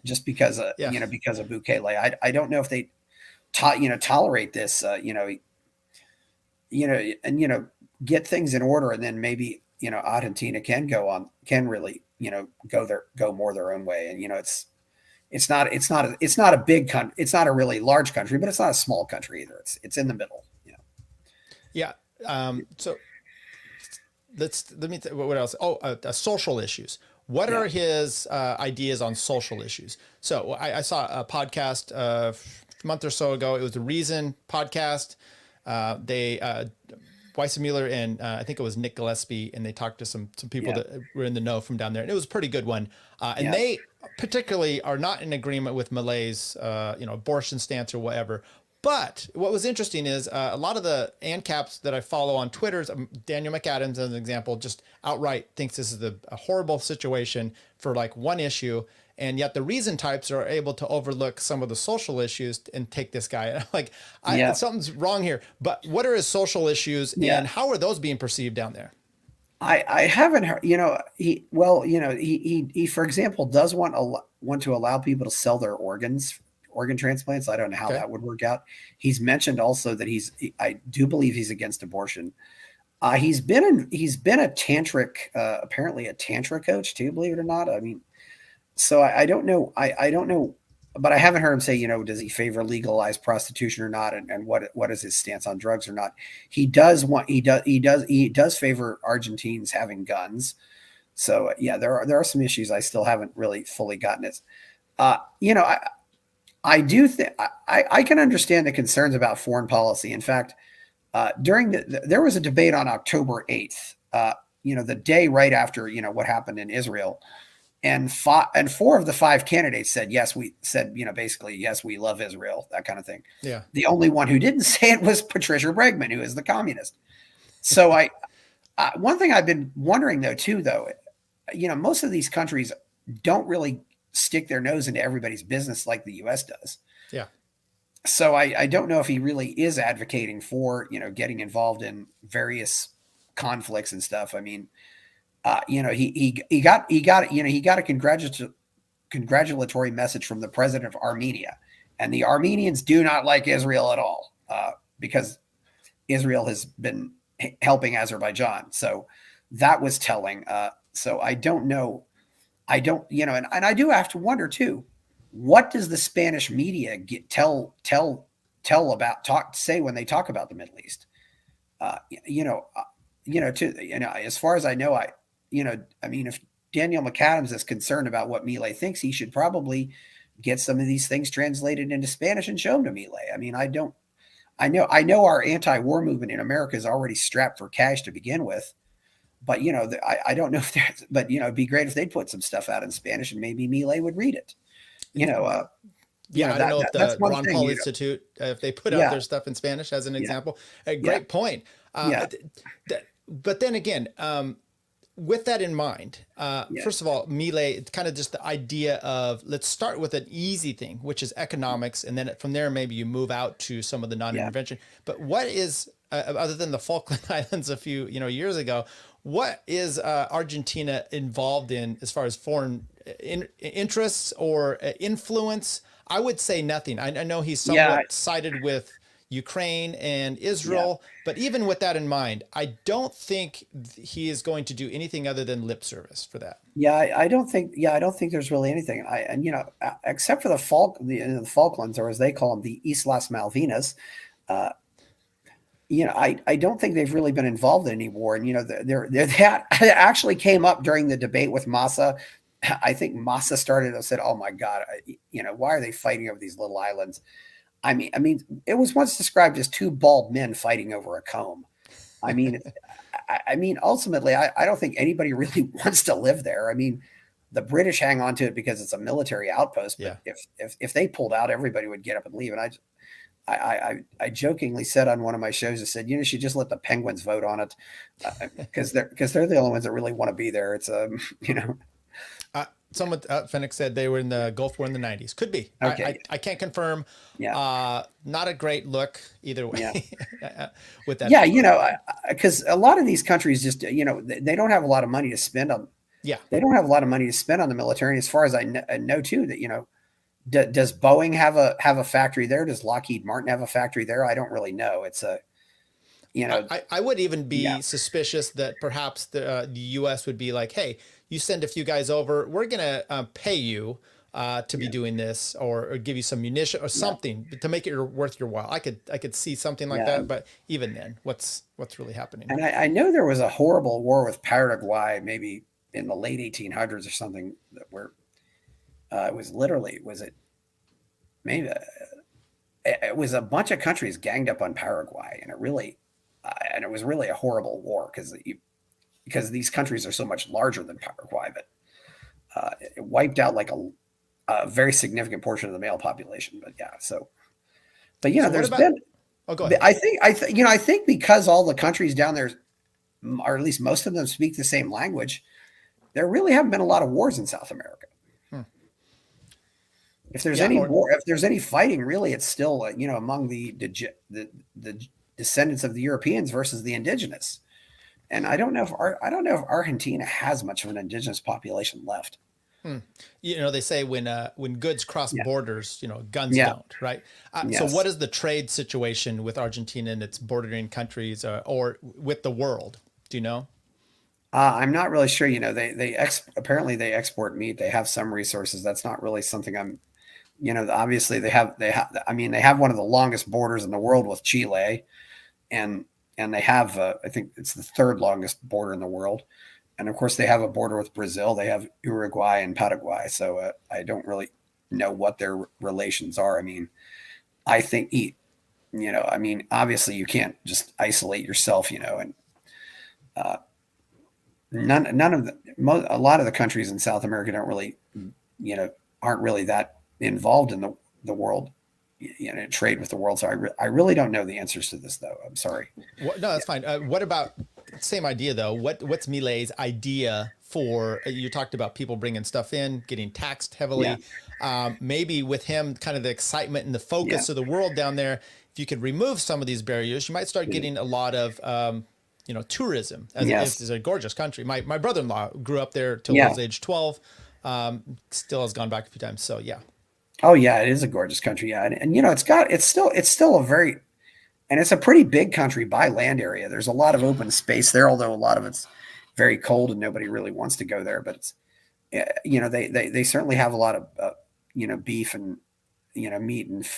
Speaker 1: just because because of Bukele. I don't know if they tolerate this, get things in order, and then maybe Argentina can really go more their own way, and it's not a big country, it's not a really large country, but it's not a small country either. It's in the middle.
Speaker 9: Yeah. So what else? Oh, social issues. What are his ideas on social issues? So I saw a podcast a month or so ago. It was the Reason podcast. Weissmuller and I think it was Nick Gillespie, and they talked to some people that were in the know from down there, and it was a pretty good one. And they particularly are not in agreement with Milei's abortion stance or whatever. But what was interesting is a lot of the ANCAPs that I follow on Twitter, Daniel McAdams, as an example, just outright thinks this is a horrible situation for like one issue. And yet the Reason types are able to overlook some of the social issues and take this guy. Like, something's wrong here. But what are his social issues, and how are those being perceived down there?
Speaker 1: I haven't heard, he, for example, does want to allow people to sell their organ transplants. I don't know how that would work out. He's mentioned also that I do believe he's against abortion. He's been a tantric, apparently a tantra coach too, believe it or not. I mean, so I don't know. I don't know, but I haven't heard him say, does he favor legalized prostitution or not? And what is his stance on drugs or not? He does favor Argentines having guns. So there are some issues I still haven't really fully gotten it. I do think I can understand the concerns about foreign policy. In fact, there was a debate on October 8th, the day right after, what happened in Israel. And 4 of the 5 candidates said, yes, basically, yes, we love Israel, that kind of thing. Yeah. The only one who didn't say it was Patricia Bregman, who is the communist. So one thing I've been wondering most of these countries don't really stick their nose into everybody's business like the U.S. does. Yeah. So I don't know if he really is advocating for, getting involved in various conflicts and stuff. I mean, he got a congratulatory message from the president of Armenia, and the Armenians do not like Israel at all, because Israel has been helping Azerbaijan. So that was telling. So I don't know. And I do have to wonder too, what does the Spanish media say when they talk about the Middle East? As far as I know, if Daniel McAdams is concerned about what Milei thinks, he should probably get some of these things translated into Spanish and show them to Milei. I mean, I know our anti-war movement in America is already strapped for cash to begin with, but I don't know if there's, but it'd be great if they'd put some stuff out in Spanish and maybe Milei would read it. I don't
Speaker 9: know if the Ron Paul Institute, if they put out their stuff in Spanish as an example. A great point. But then again, with that in mind, first of all, Milei, it's kind of just the idea of, let's start with an easy thing, which is economics. And then from there, maybe you move out to some of the non-intervention. But what is, other than the Falkland Islands a few years ago, what is Argentina involved in as far as foreign interests or influence? I would say nothing. I know he's somewhat sided with Ukraine and Israel, but even with that in mind, I don't think he is going to do anything other than lip service for that.
Speaker 1: I don't think there's really anything. Except for the Falklands, or as they call them, the Islas Malvinas. I don't think they've really been involved in any war. And, that actually came up during the debate with Massa. I think Massa started and said, oh my God, why are they fighting over these little islands? I mean, it was once described as 2 bald men fighting over a comb. Ultimately, I don't think anybody really wants to live there. I mean, the British hang on to it because it's a military outpost. But if they pulled out, everybody would get up and leave. And I jokingly said on one of my shows, I said, you should just let the Penguins vote on it, because they're the only ones that really want to be there. It's
Speaker 9: someone Fennec said they were in the Gulf War in the 90s. Could be.
Speaker 1: Okay.
Speaker 9: I can't confirm.
Speaker 1: Yeah.
Speaker 9: Not a great look either way.
Speaker 1: Yeah.
Speaker 9: With that.
Speaker 1: Yeah, because a lot of these countries just, they don't have a lot of money to spend on.
Speaker 9: Yeah.
Speaker 1: They don't have a lot of money to spend on the military. And as far as I know too, that does Boeing have a factory there? Does Lockheed Martin have a factory there? I don't really know. It's a,
Speaker 9: I would even be suspicious that perhaps the U.S. would be like, hey, you send a few guys over, we're gonna pay you to be doing this, or give you some munition or something to make it worth your while. I could see something like that, but even then, what's really happening?
Speaker 1: And I know there was a horrible war with Paraguay, maybe in the late 1800s or something, where it was a bunch of countries ganged up on Paraguay, and it was really a horrible war because these countries are so much larger than Paraguay, but it wiped out like a very significant portion of the male population. But there's been.
Speaker 9: Oh, go ahead.
Speaker 1: I think because all the countries down there, or at least most of them, speak the same language, there really haven't been a lot of wars in South America. If there's if there's any fighting, really, it's still among the descendants of the Europeans versus the indigenous. And I don't know if Argentina has much of an indigenous population left.
Speaker 9: They say when goods cross borders, guns don't, right? So what is the trade situation with Argentina and its bordering countries, or with the world? Do you know?
Speaker 1: I'm not really sure. Apparently they export meat. They have some resources. That's not really something I'm. Obviously they have one of the longest borders in the world with Chile, and they have I think it's the third longest border in the world, and of course they have a border with Brazil. They have Uruguay and Paraguay. So I don't really know what their relations are. I mean, I think obviously you can't just isolate yourself, and none of a lot of the countries in South America don't really, aren't really that involved in the world, trade with the world. So I really don't know the answers to this, though. I'm sorry.
Speaker 9: No, that's fine. What about same idea though? What's Milei's idea for? You talked about people bringing stuff in, getting taxed heavily. Maybe with him, kind of the excitement and the focus of the world down there. If you could remove some of these barriers, you might start getting a lot of tourism. It's a gorgeous country. My brother-in-law grew up there till he was age 12. Still has gone back a few times. So yeah.
Speaker 1: Oh yeah, it is a gorgeous country. Yeah, and it's still a very, and it's a pretty big country by land area. There's a lot of open space there, although a lot of it's very cold and nobody really wants to go there. But it's, they certainly have a lot of beef and meat, and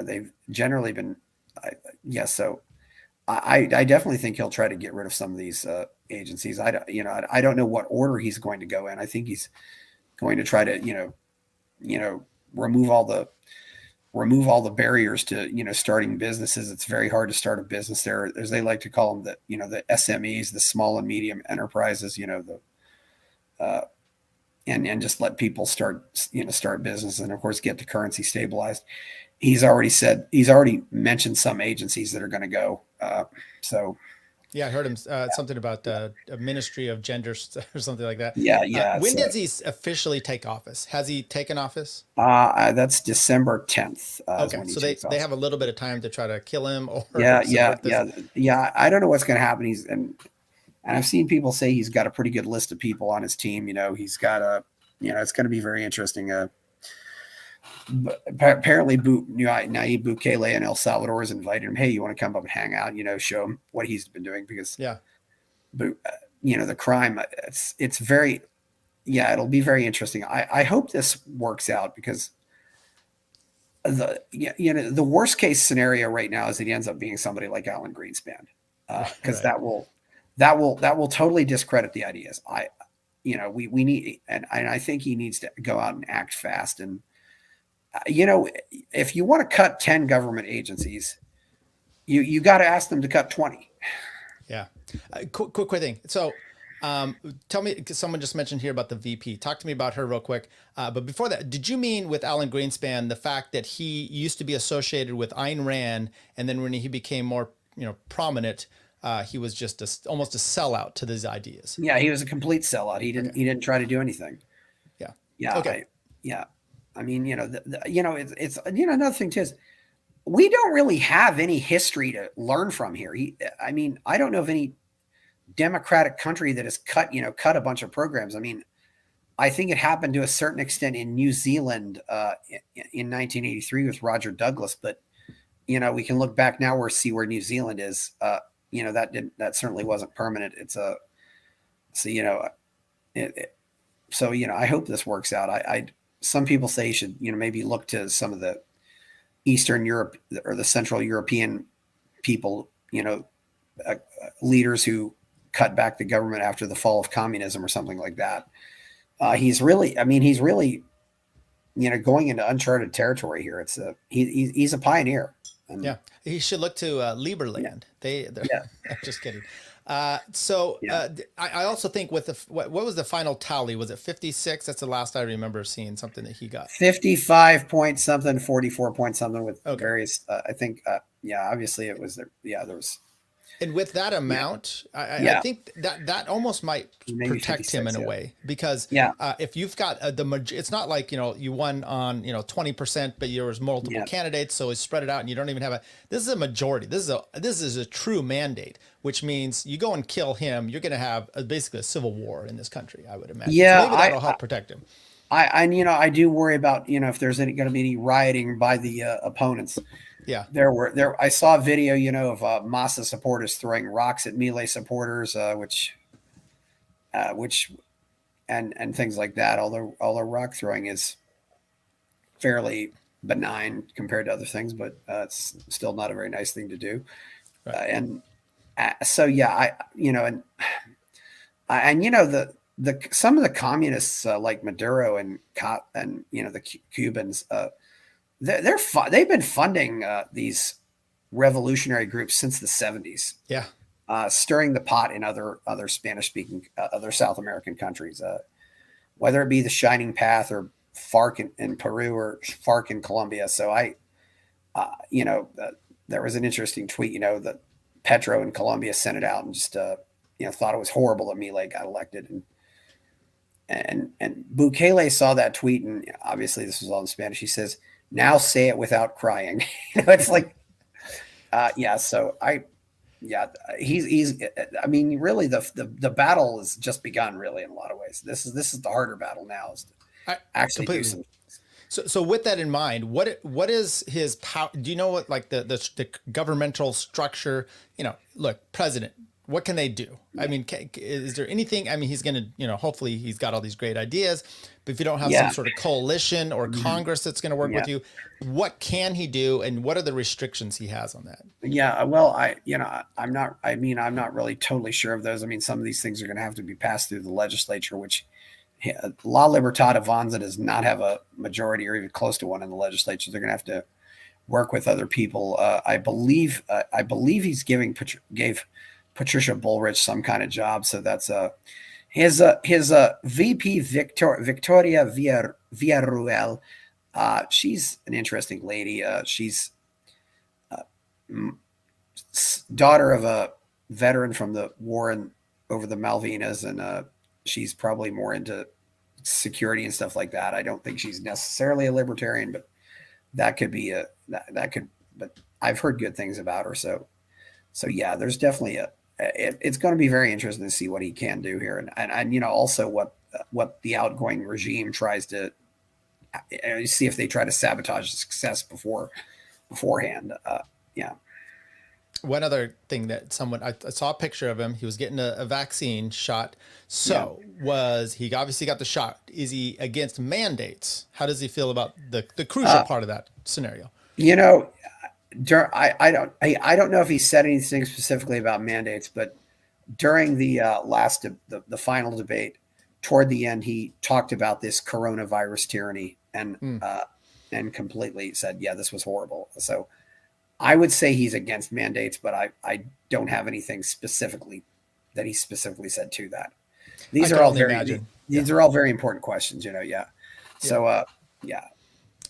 Speaker 1: they've generally been So I definitely think he'll try to get rid of some of these agencies. I don't know what order he's going to go in. I think he's going to try to remove all the barriers to starting businesses. It's very hard to start a business there, as they like to call them, the SMEs, the small and medium enterprises, and just let people start business, and of course get the currency stabilized. He's already mentioned some agencies that are going to go.
Speaker 9: Yeah, I heard him something about a Ministry of Gender or something like that.
Speaker 1: Yeah.
Speaker 9: When does he officially take office? Has he taken office?
Speaker 1: That's December 10th.
Speaker 9: Okay, so they have a little bit of time to try to kill him. Or
Speaker 1: yeah. I don't know what's going to happen. And I've seen people say he's got a pretty good list of people on his team. He's got it's going to be very interesting. But apparently Nayib Bukele in El Salvador has invited him. Hey, you want to come up and hang out, show him what he's been doing, because the crime, it's very, it'll be very interesting. I hope this works out, because the worst case scenario right now is that he ends up being somebody like Alan Greenspan, because that will totally discredit the ideas. We need, and I think he needs to go out and act fast. And if you want to cut 10 government agencies, you got to ask them to cut 20.
Speaker 9: Yeah. Quick thing. So tell me, because someone just mentioned here about the VP. Talk to me about her real quick. But before that, did you mean with Alan Greenspan the fact that he used to be associated with Ayn Rand, and then when he became more prominent, he was just almost a sellout to these ideas?
Speaker 1: Yeah, he was a complete sellout. He didn't try to do anything.
Speaker 9: Yeah.
Speaker 1: Yeah.
Speaker 9: Okay.
Speaker 1: I mean, it's another thing too is we don't really have any history to learn from here. I mean, I don't know of any democratic country that has cut a bunch of programs. I mean, I think it happened to a certain extent in New Zealand in 1983 with Roger Douglas, but we can look back now see where New Zealand is. That certainly wasn't permanent. It's I hope this works out. Some people say you should maybe look to some of the Eastern Europe or the Central European people, leaders who cut back the government after the fall of communism or something like that. He's really going into uncharted territory here. He's a pioneer.
Speaker 9: Yeah, he should look to Liberland. They're I'm just kidding. I also think with what was the final tally? Was it 56? That's the last I remember seeing something that he got.
Speaker 1: 55 point something, 44 point something with various. I think. Obviously it was there. Yeah, there was.
Speaker 9: And with that amount, I think that almost might protect him in a way, because if you've got it's not like, you won on, 20%, but there was multiple candidates. So it's spread it out and you don't even have this is a majority. This is a true mandate, which means you go and kill him. You're going to have basically a civil war in this country, I would imagine.
Speaker 1: Yeah.
Speaker 9: So maybe that'll help protect him.
Speaker 1: I do worry about, if there's going to be any rioting by the opponents.
Speaker 9: Yeah,
Speaker 1: I saw a video, of Massa supporters throwing rocks at Milei supporters, which things like that. Although rock throwing is fairly benign compared to other things, but it's still not a very nice thing to do. Right. Some of the communists like Maduro and the Cubans. They've been funding these revolutionary groups since the 70s.
Speaker 9: Yeah,
Speaker 1: stirring the pot in other Spanish-speaking, other South American countries, whether it be the Shining Path or FARC in Peru or FARC in Colombia. So there was an interesting tweet, that Petro in Colombia sent it out and just thought it was horrible that Milei got elected, and Bukele saw that tweet, and obviously this was all in Spanish. He says, "Now say it without crying." It's like, he's. I mean, really, the battle has just begun. Really, in a lot of ways, this is the harder battle now. Is to actually do some.
Speaker 9: So with that in mind, what is his power? Do you know what, like the governmental structure? Look, president. What can they do? I mean, is there anything? I mean, he's going to, hopefully he's got all these great ideas, but if you don't have some sort of coalition or Congress that's going to work with you, what can he do? And what are the restrictions he has on that? Yeah,
Speaker 1: well, I'm not really totally sure of those. I mean, some of these things are going to have to be passed through the legislature, which La Libertad Avanza does not have a majority or even close to one in the legislature. They're going to have to work with other people. I believe he's gave Patricia Bullrich some kind of job. So that's his VP Victoria Villarruel. She's an interesting lady. She's daughter of a veteran from the war over the Malvinas, and she's probably more into security and stuff like that. I don't think she's necessarily a libertarian, but that could be but I've heard good things about her. So yeah, there's definitely it's going to be very interesting to see what he can do here, and also what the outgoing regime tries to see if they try to sabotage the success beforehand.
Speaker 9: One other thing that I saw a picture of him. He was getting a vaccine shot. So he obviously got the shot. Is he against mandates? How does he feel about the crucial part of that scenario?
Speaker 1: I don't know if he said anything specifically about mandates, but during the the final debate, toward the end, he talked about this coronavirus tyranny and completely said, yeah, this was horrible. So I would say he's against mandates, but I don't have anything specifically that he specifically said to that. These are all very important questions, So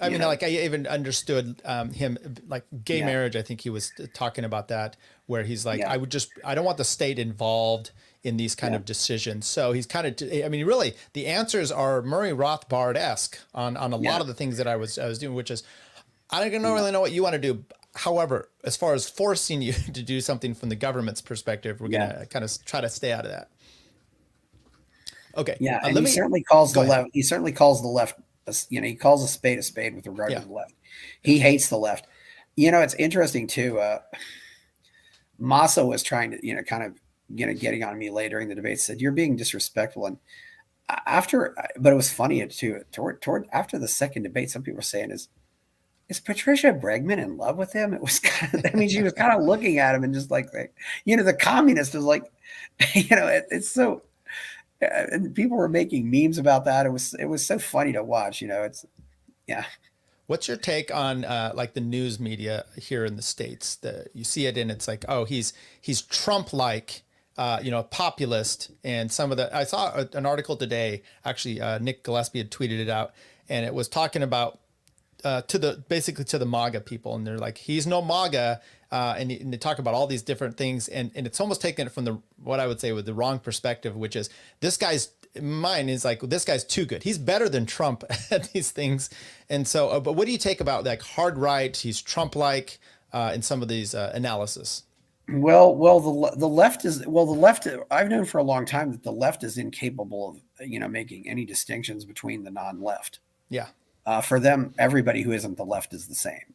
Speaker 9: I mean, like I even understood him, like gay marriage. I think he was talking about that, where he's like, I don't want the state involved in these kind of decisions. So he's kind of, I mean, really, the answers are Murray Rothbard-esque on a lot of the things that I was doing, which is, I don't really know what you want to do. However, as far as forcing you to do something from the government's perspective, we're going to kind of try to stay out of that. Okay.
Speaker 1: Yeah. And he certainly calls the left. He certainly calls the left, he calls a spade with regard to the left. He hates the left. It's interesting too. Massa was trying to, kind of, getting on Milei during the debate, said, you're being disrespectful. And but it was funny too, toward after the second debate, some people were saying, is Patricia Bregman in love with him? It was kind of, she was kind of looking at him and just like, the communist was like, it's so, and people were making memes about that. It was so funny to watch, What's
Speaker 9: your take on like the news media here in the States? You see it and it's like, oh, he's Trump-like, populist. And some of I saw an article today, actually, Nick Gillespie had tweeted it out, and it was talking about basically to the MAGA people, and they're like, he's no MAGA, and they talk about all these different things, and it's almost taken it from what I would say with the wrong perspective, which is this guy's too good. He's better than Trump at these things, and so. But what do you take about like hard right? He's Trump-like in some of these analysis.
Speaker 1: Well, the left is the left. I've known for a long time that the left is incapable of making any distinctions between the non-left.
Speaker 9: Yeah.
Speaker 1: For them, everybody who isn't the left is the same.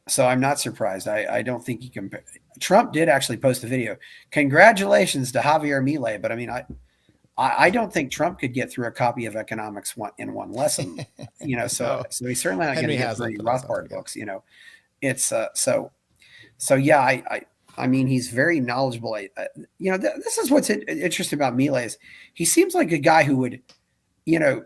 Speaker 1: So I'm not surprised. I don't think he can. Trump did actually post a video. Congratulations to Javier Milei. But I mean, I don't think Trump could get through a copy of economics in one lesson. So he's certainly not going to get through any Rothbard books. It's so yeah. I mean, he's very knowledgeable. This is what's interesting about Milei is he seems like a guy who would.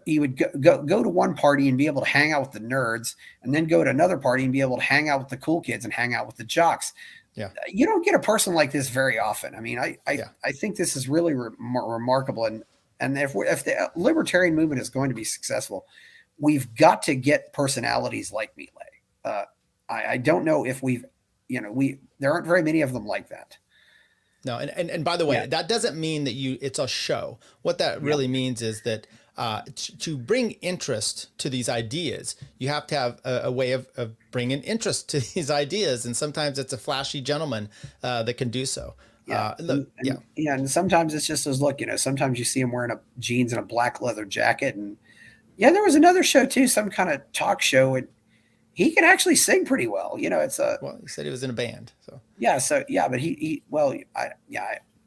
Speaker 1: He would go to one party and be able to hang out with the nerds, and then go to another party and be able to hang out with the cool kids and hang out with the jocks.
Speaker 9: Yeah,
Speaker 1: you don't get a person like this very often. I mean, I think this is really remarkable. And if the libertarian movement is going to be successful, we've got to get personalities like Milei. I don't know if there aren't very many of them like that.
Speaker 9: No, and by the way, that doesn't mean that it's a show. What that really means is that to bring interest to these ideas, you have to have a way of bringing interest to these ideas. And sometimes it's a flashy gentleman that can do so.
Speaker 1: And sometimes it's just as sometimes you see him wearing jeans and a black leather jacket. And there was another show too, some kind of talk show, and he can actually sing pretty well.
Speaker 9: Well, he said he was in a band. So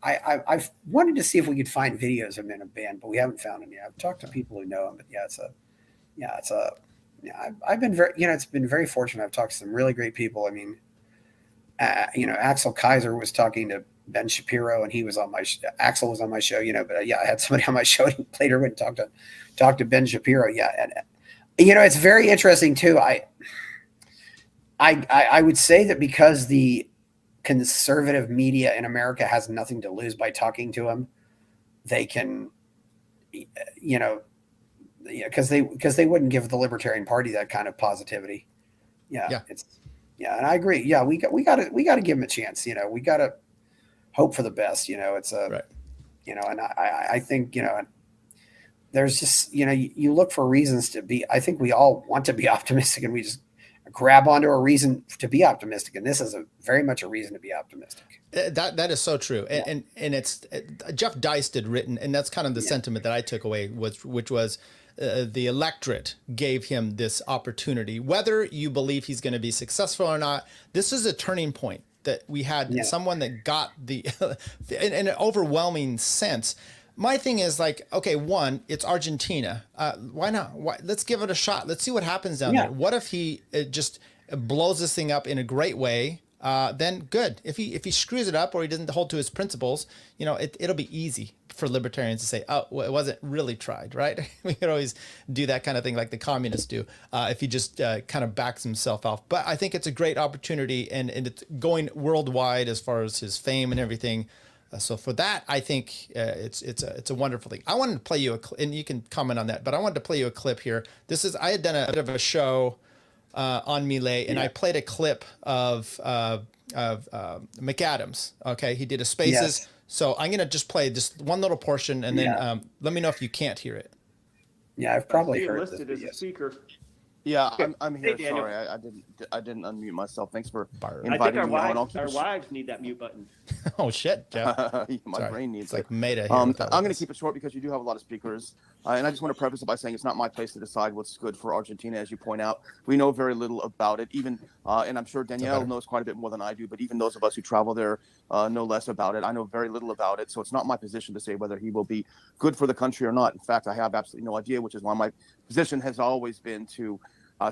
Speaker 1: but I've wanted to see if we could find videos of him in a band, but we haven't found him yet. I've talked to people who know him, but I've been very, it's been very fortunate. I've talked to some really great people. I mean, Axel Kaiser was talking to Ben Shapiro, and he was on Axel was on my show, but I had somebody on my show and later went and talked to Ben Shapiro. And it's very interesting too. I would say that because the conservative media in America has nothing to lose by talking to him, they can, because they wouldn't give the Libertarian Party that kind of positivity. And I agree. Yeah, we got to give him a chance. We got to hope for the best. It's a, and I think there's just you look for reasons to be. I think we all want to be optimistic, and we just grab onto a reason to be optimistic, and this is very much a reason to be optimistic.
Speaker 9: That is so true, and it's Jeff Deist had written, and that's kind of the sentiment that I took away, which was the electorate gave him this opportunity. Whether you believe he's going to be successful or not, this is a turning point that we had someone that got in an overwhelming sense. My thing is like, okay, one, it's Argentina. Why not? Let's give it a shot. Let's see what happens down there. What if he just blows this thing up in a great way? Then good. If he screws it up or he doesn't hold to his principles, it'll be easy for libertarians to say, oh, well, it wasn't really tried, right? We could always do that kind of thing like the communists do if he just kind of backs himself off. But I think it's a great opportunity, and it's going worldwide as far as his fame and everything. So for that, I think it's a wonderful thing. I wanted to play you and you can comment on that, but I wanted to play you a clip here. I had done a bit of a show on Milei, and I played a clip of McAdams. Okay, he did a Spaces.
Speaker 1: Yes.
Speaker 9: So I'm gonna just play just one little portion, and then let me know if you can't hear it.
Speaker 1: Yeah, I've probably heard
Speaker 10: listed
Speaker 1: this.
Speaker 10: as a speaker.
Speaker 11: Yeah, I'm here.
Speaker 10: Hey, Daniel.
Speaker 11: Sorry, I didn't unmute myself. Thanks for
Speaker 10: I think
Speaker 11: inviting
Speaker 10: our
Speaker 11: me on. I'll keep
Speaker 10: wives,
Speaker 11: it
Speaker 10: our wives need that mute button.
Speaker 9: Oh shit, Jeff.
Speaker 11: My
Speaker 9: Sorry.
Speaker 11: brain needs
Speaker 9: It's like
Speaker 11: it.
Speaker 9: meta here.
Speaker 11: I'm going to keep it short because you do have a lot of speakers. And I just want to preface it by saying it's not my place to decide what's good for Argentina, as you point out. We know very little about it. Even, and I'm sure Danielle knows quite a bit more than I do, but even those of us who travel there know less about it. I know very little about it. So it's not my position to say whether he will be good for the country or not. In fact, I have absolutely no idea, which is why my position has always been to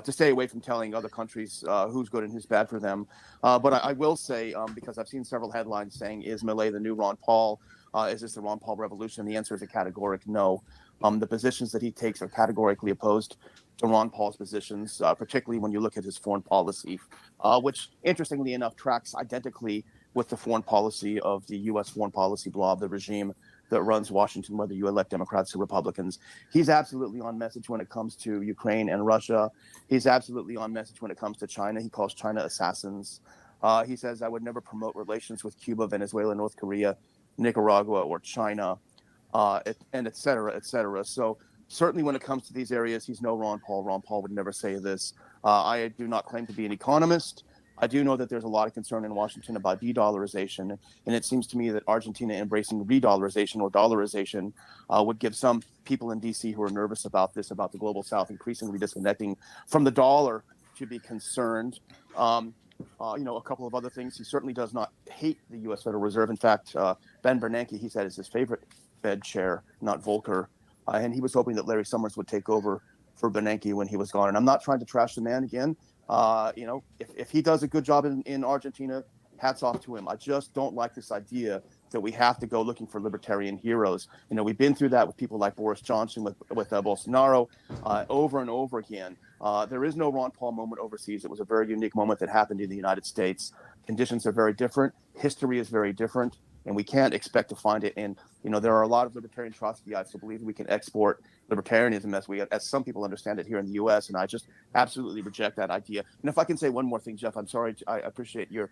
Speaker 11: stay away from telling other countries who's good and who's bad for them. But I will say, because I've seen several headlines saying, is Milei the new Ron Paul? Is this the Ron Paul revolution? The answer is a categoric no. The positions that he takes are categorically opposed to Ron Paul's positions, particularly when you look at his foreign policy, which, interestingly enough, tracks identically with the foreign policy of the U.S. foreign policy blob, the regime that runs Washington, whether you elect Democrats or Republicans. He's absolutely on message when it comes to Ukraine and Russia. He's absolutely on message when it comes to China. He calls China assassins. He says, I would never promote relations with Cuba, Venezuela, North Korea, Nicaragua, or China, and et cetera, et cetera. So certainly when it comes to these areas, he's no Ron Paul. Ron Paul would never say this. I do not claim to be an economist. I do know that there's a lot of concern in Washington about de-dollarization, and it seems to me that Argentina embracing re-dollarization or dollarization would give some people in D.C. who are nervous about this, about the global South increasingly disconnecting from the dollar, to be concerned. A couple of other things. He certainly does not hate the U.S. Federal Reserve. In fact, Ben Bernanke, he said, is his favorite Fed chair, not Volcker, and he was hoping that Larry Summers would take over for Bernanke when he was gone. And I'm not trying to trash the man again. If he does a good job in Argentina, hats off to him. I just don't like this idea that we have to go looking for libertarian heroes. We've been through that with people like Boris Johnson, with Bolsonaro, over and over again. There is no Ron Paul moment overseas. It was a very unique moment that happened in the United States. Conditions are very different. History is very different. And we can't expect to find it. And, there are a lot of libertarian Trotskyites who believe we can export libertarianism as some people understand it here in the U.S. And I just absolutely reject that idea. And if I can say one more thing, Jeff, I'm sorry. I appreciate the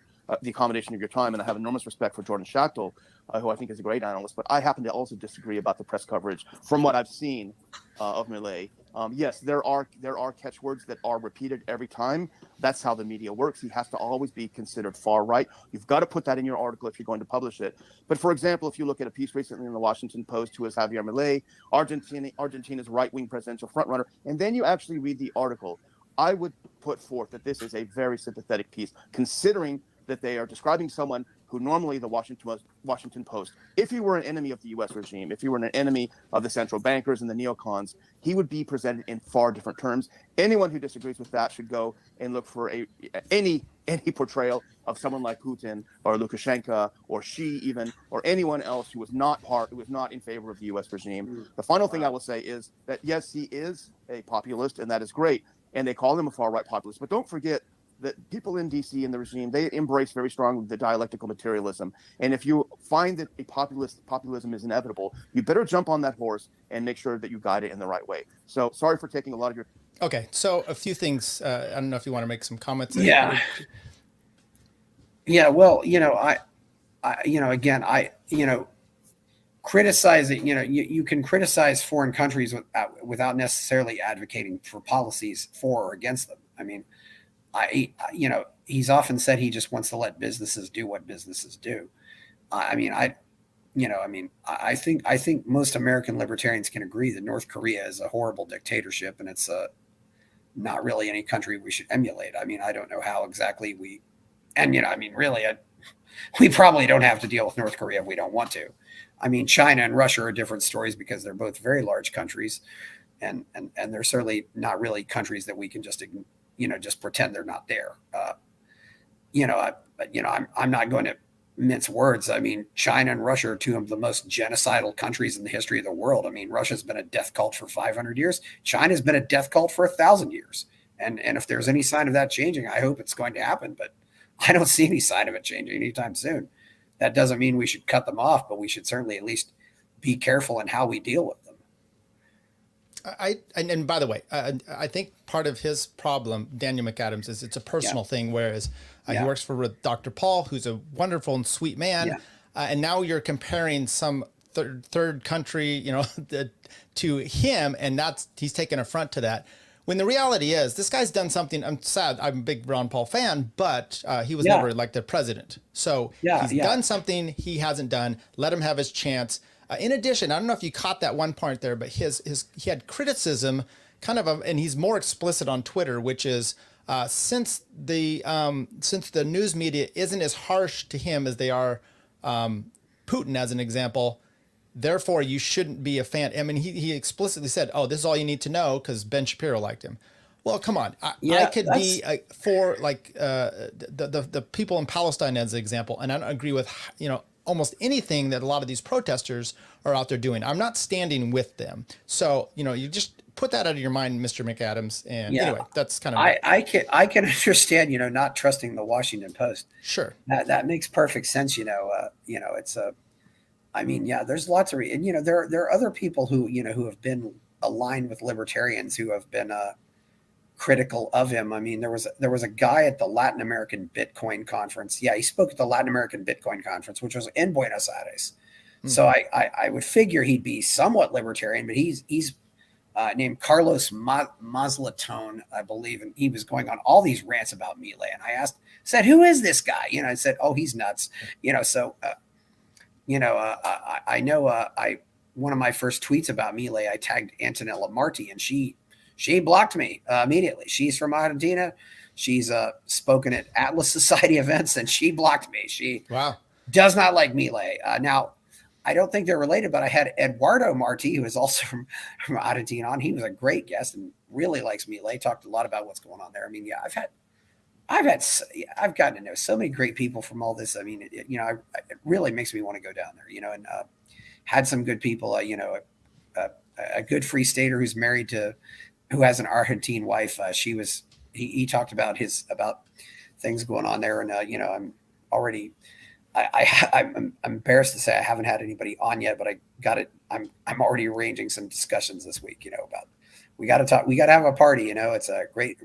Speaker 11: accommodation of your time. And I have enormous respect for Jordan Schachtel, who I think is a great analyst. But I happen to also disagree about the press coverage from what I've seen of Milei. Yes, there are catchwords that are repeated every time. That's how the media works. He has to always be considered far right. You've got to put that in your article if you're going to publish it. But for example, if you look at a piece recently in the Washington Post, who is Javier Milei, Argentina's right-wing presidential frontrunner, and then you actually read the article, I would put forth that this is a very sympathetic piece, considering that they are describing someone who normally the Washington Post, if he were an enemy of the U.S. regime, if he were an enemy of the central bankers and the neocons, he would be presented in far different terms. Anyone who disagrees with that should go and look for any portrayal of someone like Putin or Lukashenko or Xi even, or anyone else who was not in favor of the U.S. regime. The final thing I will say is that, yes, he is a populist, and that is great, and they call him a far-right populist, but don't forget that people in D.C. and the regime, they embrace very strongly the dialectical materialism. And if you find that populism is inevitable, you better jump on that horse and make sure that you guide it in the right way. So sorry for taking a lot of your...
Speaker 9: Okay, so a few things. I don't know if you want to make some comments.
Speaker 1: Yeah. Well, criticizing, you can criticize foreign countries without necessarily advocating for policies for or against them. I mean, he's often said he just wants to let businesses do what businesses do. I think most American libertarians can agree that North Korea is a horrible dictatorship, and it's not really any country we should emulate. I don't know how exactly we probably don't have to deal with North Korea if we don't want to. China and Russia are different stories because they're both very large countries, and they're certainly not really countries that we can just pretend they're not there. I'm not going to mince words. China and Russia are two of the most genocidal countries in the history of the world. Russia's been a death cult for 500 years. China's been a death cult for 1,000 years. And if there's any sign of that changing, I hope it's going to happen, but I don't see any sign of it changing anytime soon. that doesn't mean we should cut them off, but we should certainly at least be careful in how we deal with them.
Speaker 9: And by the way, I think part of his problem, Daniel McAdams, is it's a personal thing, whereas he works for Dr. Paul, who's a wonderful and sweet man. And now you're comparing some third country, to him, and he's taking affront to that. When the reality is, this guy's done something. I'm sad. I'm a big Ron Paul fan, but he was never elected president. So he's done something he hasn't done. Let him have his chance. In addition, I don't know if you caught that one part there, but he had criticism, and he's more explicit on Twitter, which is since the news media isn't as harsh to him as they are Putin, as an example. Therefore, you shouldn't be a fan. I mean, he explicitly said, "Oh, this is all you need to know," because Ben Shapiro liked him. Well, come on. I could be for the people in Palestine as an example, and I don't agree with almost anything that a lot of these protesters are out there doing. I'm not standing with them. So you just put that out of your mind, Mr. McAdams. And anyway, that's kind of
Speaker 1: I can understand not trusting the Washington Post.
Speaker 9: Sure,
Speaker 1: that makes perfect sense. It's a. I mean, there's lots of, and there are other people who who have been aligned with libertarians who have been critical of him. I mean, there was a guy at the Latin American Bitcoin conference. Yeah, he spoke at the Latin American Bitcoin conference, which was in Buenos Aires. Mm-hmm. So I would figure he'd be somewhat libertarian, but he's named Carlos Mazlatone, I believe, and he was going on all these rants about Milei. And I said, who is this guy? I said, oh, he's nuts. So. I know one of my first tweets about Milei, I tagged Antonella Marti, and she blocked me immediately. She's from Argentina. She's spoken at Atlas Society events, and she blocked me. She does not like Milei. Now, I don't think they're related, but I had Eduardo Marti, who is also from Argentina, on. He was a great guest and really likes Milei. Talked a lot about what's going on there. I mean, I've gotten to know so many great people from all this. I mean, it really makes me want to go down there, and had some good people, a good Free Stater who's married who has an Argentine wife. He talked about things going on there. And, I'm already, I'm embarrassed to say I haven't had anybody on yet, but I got it. I'm already arranging some discussions this week, about, we got to talk. We got to have a party. It's a great.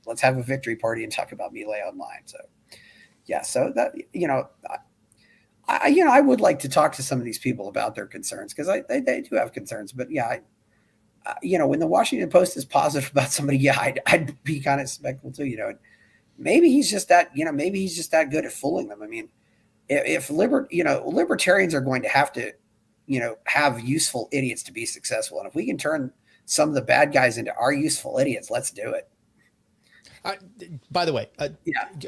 Speaker 1: Let's have a victory party and talk about Milei online. So, So that I would like to talk to some of these people about their concerns, because they do have concerns. But when the Washington Post is positive about somebody, I'd be kind of skeptical too. Maybe he's just that. Maybe he's just that good at fooling them. I mean, if libertarians are going to have to, have useful idiots to be successful, and if we can turn some of the bad guys into our useful idiots, let's do it.
Speaker 9: By the way, I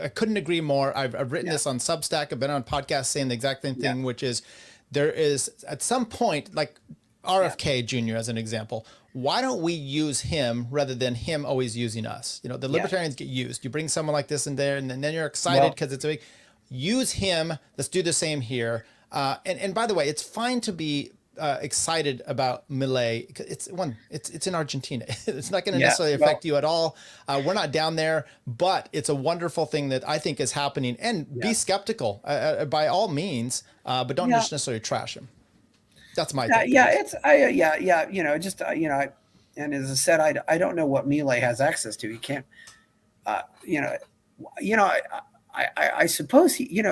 Speaker 9: couldn't agree more. I've written this on Substack. I've been on podcasts saying the exact same thing, which is there is at some point, like RFK Jr. as an example, why don't we use him rather than him always using us? The libertarians get used. You bring someone like this in there, and then you're excited because it's a big. Use him. Let's do the same here. And by the way, it's fine to be excited about Milei. It's in Argentina. It's not going to necessarily affect you at all. We're not down there, but it's a wonderful thing that I think is happening. And be skeptical by all means, but don't just necessarily trash him. That's my take. And as I said, I don't know what Milei has access to. He can't. I suppose he.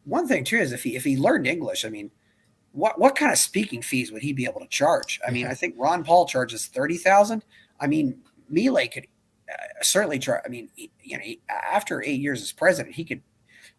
Speaker 9: One thing too is if he learned English, I mean. What kind of speaking fees would he be able to charge? I mean, I think Ron Paul charges $30,000. I mean, Milei could certainly charge. I mean, after 8 years as president, he could.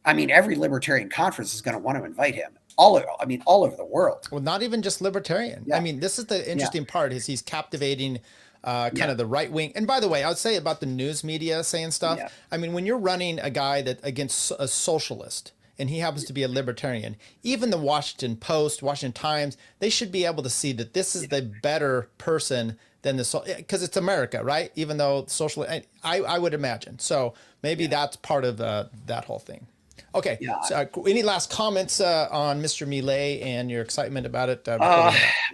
Speaker 9: I mean, every libertarian conference is going to want to invite him. All over the world. Well, not even just libertarian. I mean, this is the interesting part: is he's captivating kind of the right wing. And by the way, I would say about the news media saying stuff. I mean, when you're running a guy that against a socialist, and he happens to be a libertarian, even the Washington Post, Washington Times, they should be able to see that this is the better person than because it's America, right? Even though social, I would imagine. So maybe that's part of that whole thing. Okay. So, any last comments on Mr. Milei and your excitement about it?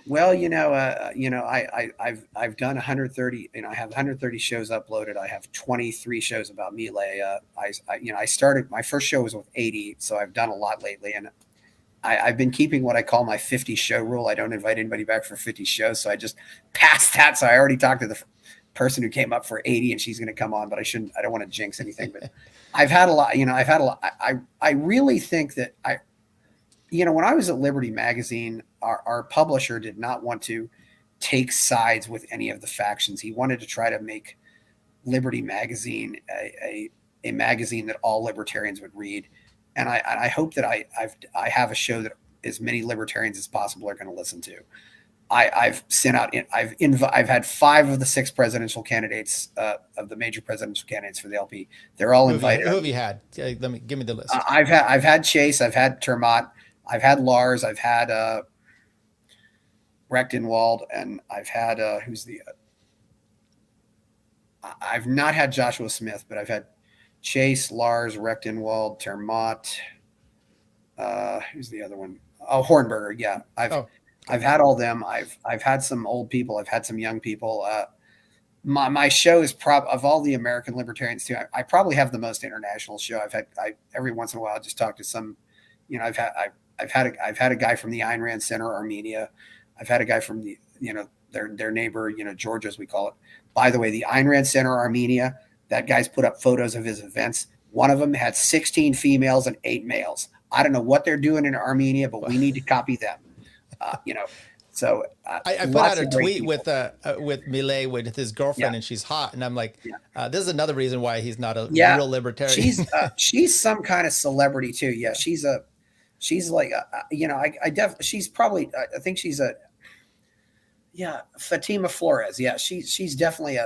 Speaker 1: Well, I've done 130. I have 130 shows uploaded. I have 23 shows about Milei. I started my first show was with 80, so I've done a lot lately, and I've been keeping what I call my 50 show rule. I don't invite anybody back for 50 shows. So I just passed that. So I already talked to the person who came up for 80 and she's going to come on, but I don't want to jinx anything, but I've had a lot, I really think that when I was at Liberty Magazine, our publisher did not want to take sides with any of the factions. He wanted to try to make Liberty Magazine a magazine that all libertarians would read. And I hope that I have a show that as many libertarians as possible are going to listen to. I've sent out, I've had 5 of the 6 presidential candidates of the major presidential candidates for the LP. They're all invited.
Speaker 9: Who have you had? Give me the list.
Speaker 1: I've had Chase, I've had Termott, I've had Lars, I've had Rechtenwald, and I've had I've not had Joshua Smith, but I've had Chase, Lars, Rechtenwald, Termott. Who's the other one? Oh, Hornberger. Yeah, I've had all them. I've had some old people. I've had some young people. My show is of all the American libertarians too. I probably have the most international show. Every once in a while I just talk to some. I've had a guy from the Ayn Rand Center, Armenia. I've had a guy from the their neighbor, Georgia as we call it. By the way, the Ayn Rand Center, Armenia. That guy's put up photos of his events. One of them had 16 females and 8 males. I don't know what they're doing in Armenia, but we need to copy them. So
Speaker 9: I put out a tweet with Milei with his girlfriend, and she's hot, and I'm like, this is another reason why he's not a real libertarian.
Speaker 1: She's some kind of celebrity too. Yeah, she's like she's probably I think she's Fatima Flores. Yeah, she's definitely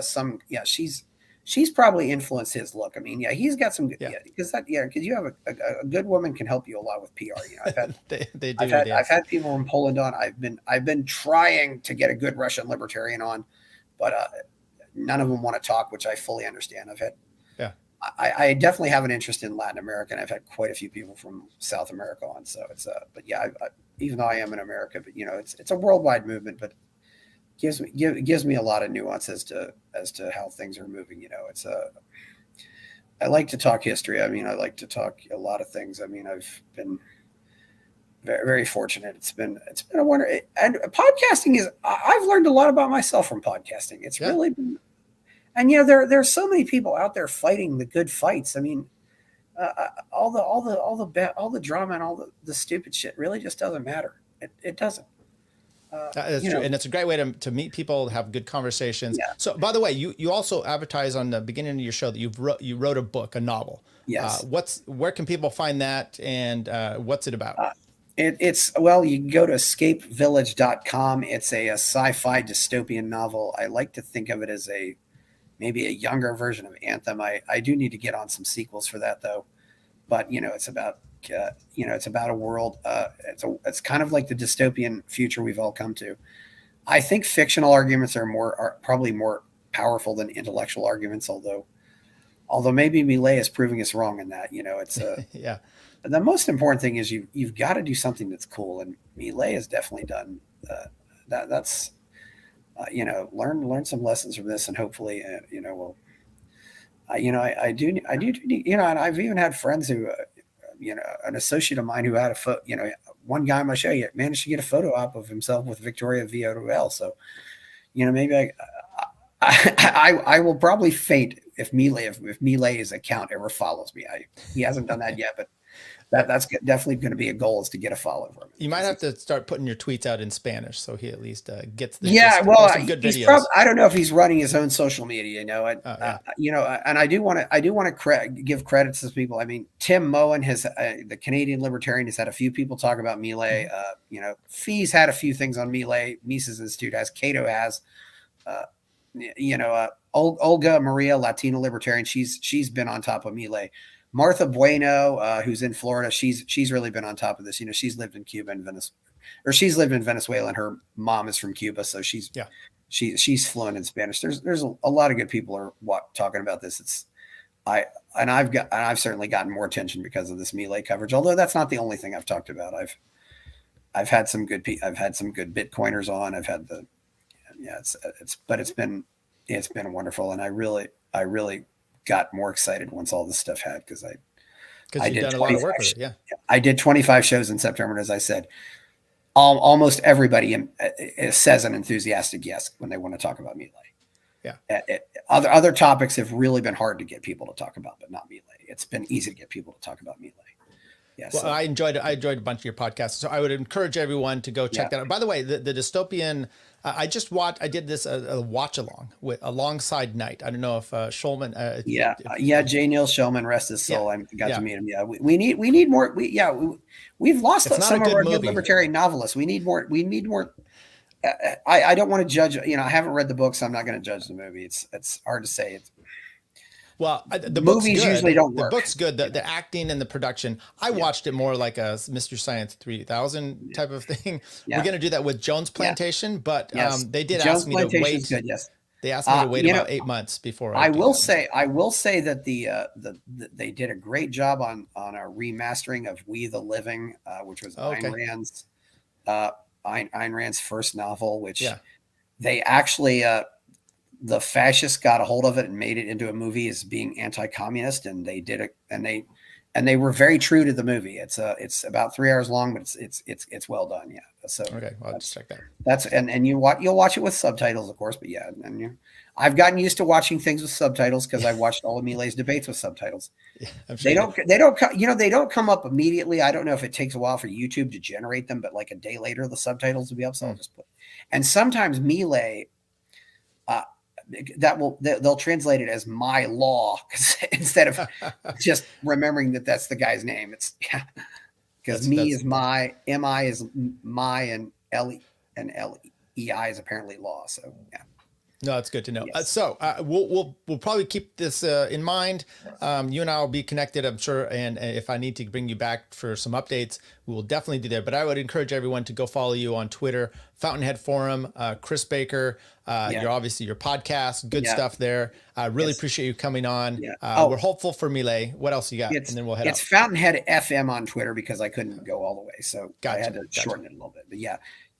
Speaker 1: she's probably influenced his look. I mean, he's got some because you have a good woman can help you a lot with PR. I've had I've had people from Poland on. I've been trying to get a good Russian libertarian on, but none of them want to talk, which I fully understand. I definitely have an interest in Latin America, and I've had quite a few people from South America on. So it's even though I am in America, but it's a worldwide movement, but gives me a lot of nuance as to how things are moving. I like to talk history. I mean, I like to talk a lot of things. I mean, I've been very, very fortunate. It's been a wonder. And podcasting I've learned a lot about myself from podcasting. It's really been, and there's so many people out there fighting the good fights. I mean, all the drama and all the stupid shit really just doesn't matter. It doesn't.
Speaker 9: That's true, and it's a great way to meet people, have good conversations. Yeah. So, by the way, you also advertise on the beginning of your show that you wrote a book, a novel.
Speaker 1: Yes.
Speaker 9: Where can people find that, and what's it about?
Speaker 1: You can go to escapevillage.com. It's a sci-fi dystopian novel. I like to think of it as maybe a younger version of Anthem. I do need to get on some sequels for that though, but it's about. It's about a world. It's kind of like the dystopian future we've all come to. I think fictional arguments are probably more powerful than intellectual arguments. Although maybe Milei is proving us wrong in that. It's The most important thing is you've got to do something that's cool, and Milei has definitely done that. That's learn some lessons from this, and hopefully we'll. I do and I've even had friends who. An associate of mine who had a photo, one guy on my show managed to get a photo op of himself with Victoria Villarreal. So, maybe I will probably faint if Milei's account ever follows me. He hasn't done that yet, but that's definitely going to be a goal, is to get a follow from him.
Speaker 9: You might have to start putting your tweets out in Spanish so he at least gets the
Speaker 1: some
Speaker 9: good
Speaker 1: he's
Speaker 9: videos.
Speaker 1: I don't know if he's running his own social media, and I do want to give credit to people. I mean, Tim Moen the Canadian Libertarian, has had a few people talk about Milei. Fee's had a few things on Milei. Mises Institute has, Cato has, Olga Maria, Latino Libertarian. She's been on top of Milei. Martha Bueno, who's in Florida, she's really been on top of this. She's lived in Cuba and Venezuela, and her mom is from Cuba, so she's fluent in Spanish. There's a lot of good people are talking about this. I've certainly gotten more attention because of this Milei coverage. Although that's not the only thing I've talked about. I've had some good Bitcoiners on. I've had it's been wonderful, and I really got more excited once all this stuff had, because
Speaker 9: Because you've done a lot of work with it, yeah.
Speaker 1: I did 25 shows in September, and as I said, almost everybody says an enthusiastic yes when they want to talk about Milei.
Speaker 9: Yeah.
Speaker 1: Other topics have really been hard to get people to talk about, but not Milei. It's been easy to get people to talk about Milei. Yeah,
Speaker 9: well, I enjoyed a bunch of your podcasts, so I would encourage everyone to go check that out. By the way, the dystopian, I did this a watch along alongside Night. I don't know if Schulman.
Speaker 1: J. Neil Schulman, rest his soul. I got to meet him. Yeah, we need more. We've lost some of our good libertarian novelists. We need more. I don't want to judge. I haven't read the book, so I'm not going to judge the movie. It's hard to say.
Speaker 9: Well, the
Speaker 1: movies usually don't work.
Speaker 9: The book's good. The acting and the production. I watched it more like a Mr. Science 3000 type of thing. Yeah. We're going to do that with Jones Plantation, but they did ask me to wait.
Speaker 1: Good, yes.
Speaker 9: They asked me to wait about 8 months before.
Speaker 1: I will say that they did a great job on a remastering of We the Living, which was Ayn Rand's first novel, which they actually. The fascists got a hold of it and made it into a movie as being anti-communist, and they did it, and they were very true to the movie. It's about 3 hours long, but it's well done. Yeah. So
Speaker 9: okay, well, I'll just check that.
Speaker 1: That's and you'll watch it with subtitles, of course. But yeah, I've gotten used to watching things with subtitles because I've watched all of Milei's debates with subtitles. Yeah, they don't come up immediately. I don't know if it takes a while for YouTube to generate them, but like a day later, the subtitles will be up. So I'll just put. And sometimes Milei. They'll translate it as my law instead of just remembering that that's the guy's name. It's because is my, mi is my, and lei is apparently law. So yeah.
Speaker 9: No, it's good to know.
Speaker 1: Yes.
Speaker 9: So we'll probably keep this in mind. You and I will be connected, I'm sure. And if I need to bring you back for some updates, we will definitely do that. But I would encourage everyone to go follow you on Twitter, Fountainhead Forum, Chris Baker. You're obviously your podcast, good stuff there. I really appreciate you coming on. Yeah. We're hopeful for Milei. What else you got? And then we'll head out.
Speaker 1: It's Fountainhead FM on Twitter because I couldn't go all the way. So I had to shorten it a little bit. But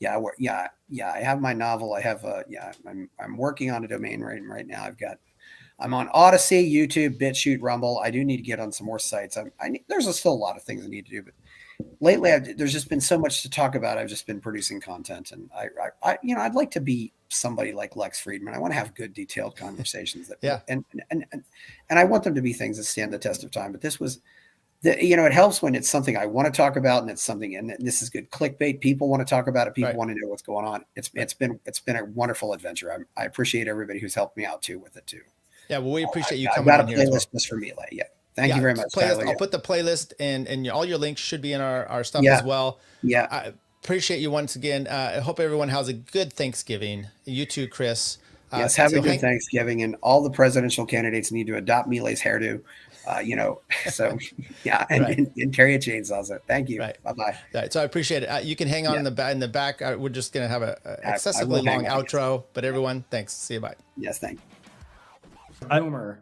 Speaker 1: I have my novel. I have I'm working on a domain right now. I'm on Odyssey, YouTube, BitChute, Rumble. I do need to get on some more sites. There's still a lot of things I need to do, but lately there's just been so much to talk about. I've just been producing content, and I'd like to be somebody like Lex Friedman. I want to have good, detailed conversations and I want them to be things that stand the test of time. But this was. It helps when it's something I want to talk about, and it's something, and this is good clickbait. People want to talk about it. People want to know what's going on. It's been a wonderful adventure. I appreciate everybody who's helped me out too with it too.
Speaker 9: Yeah, well, we appreciate you coming on here.
Speaker 1: I've got a playlist just for Milei. Yeah, thank you very much.
Speaker 9: I'll put the playlist and all your links should be in our stuff as well. Yeah, I appreciate you once again. I hope everyone has a good Thanksgiving. You too, Chris.
Speaker 1: Yes, have a good Thanksgiving, and all the presidential candidates need to adopt Milei's hairdo. So yeah, and carry a chainsaw. So thank you. Right. Bye-bye.
Speaker 9: Right. So I appreciate it. You can hang on in the back. We're just going to have a excessively long outro, but everyone, thanks. See you. Bye.
Speaker 1: Yes. Thank you.
Speaker 5: Boomer.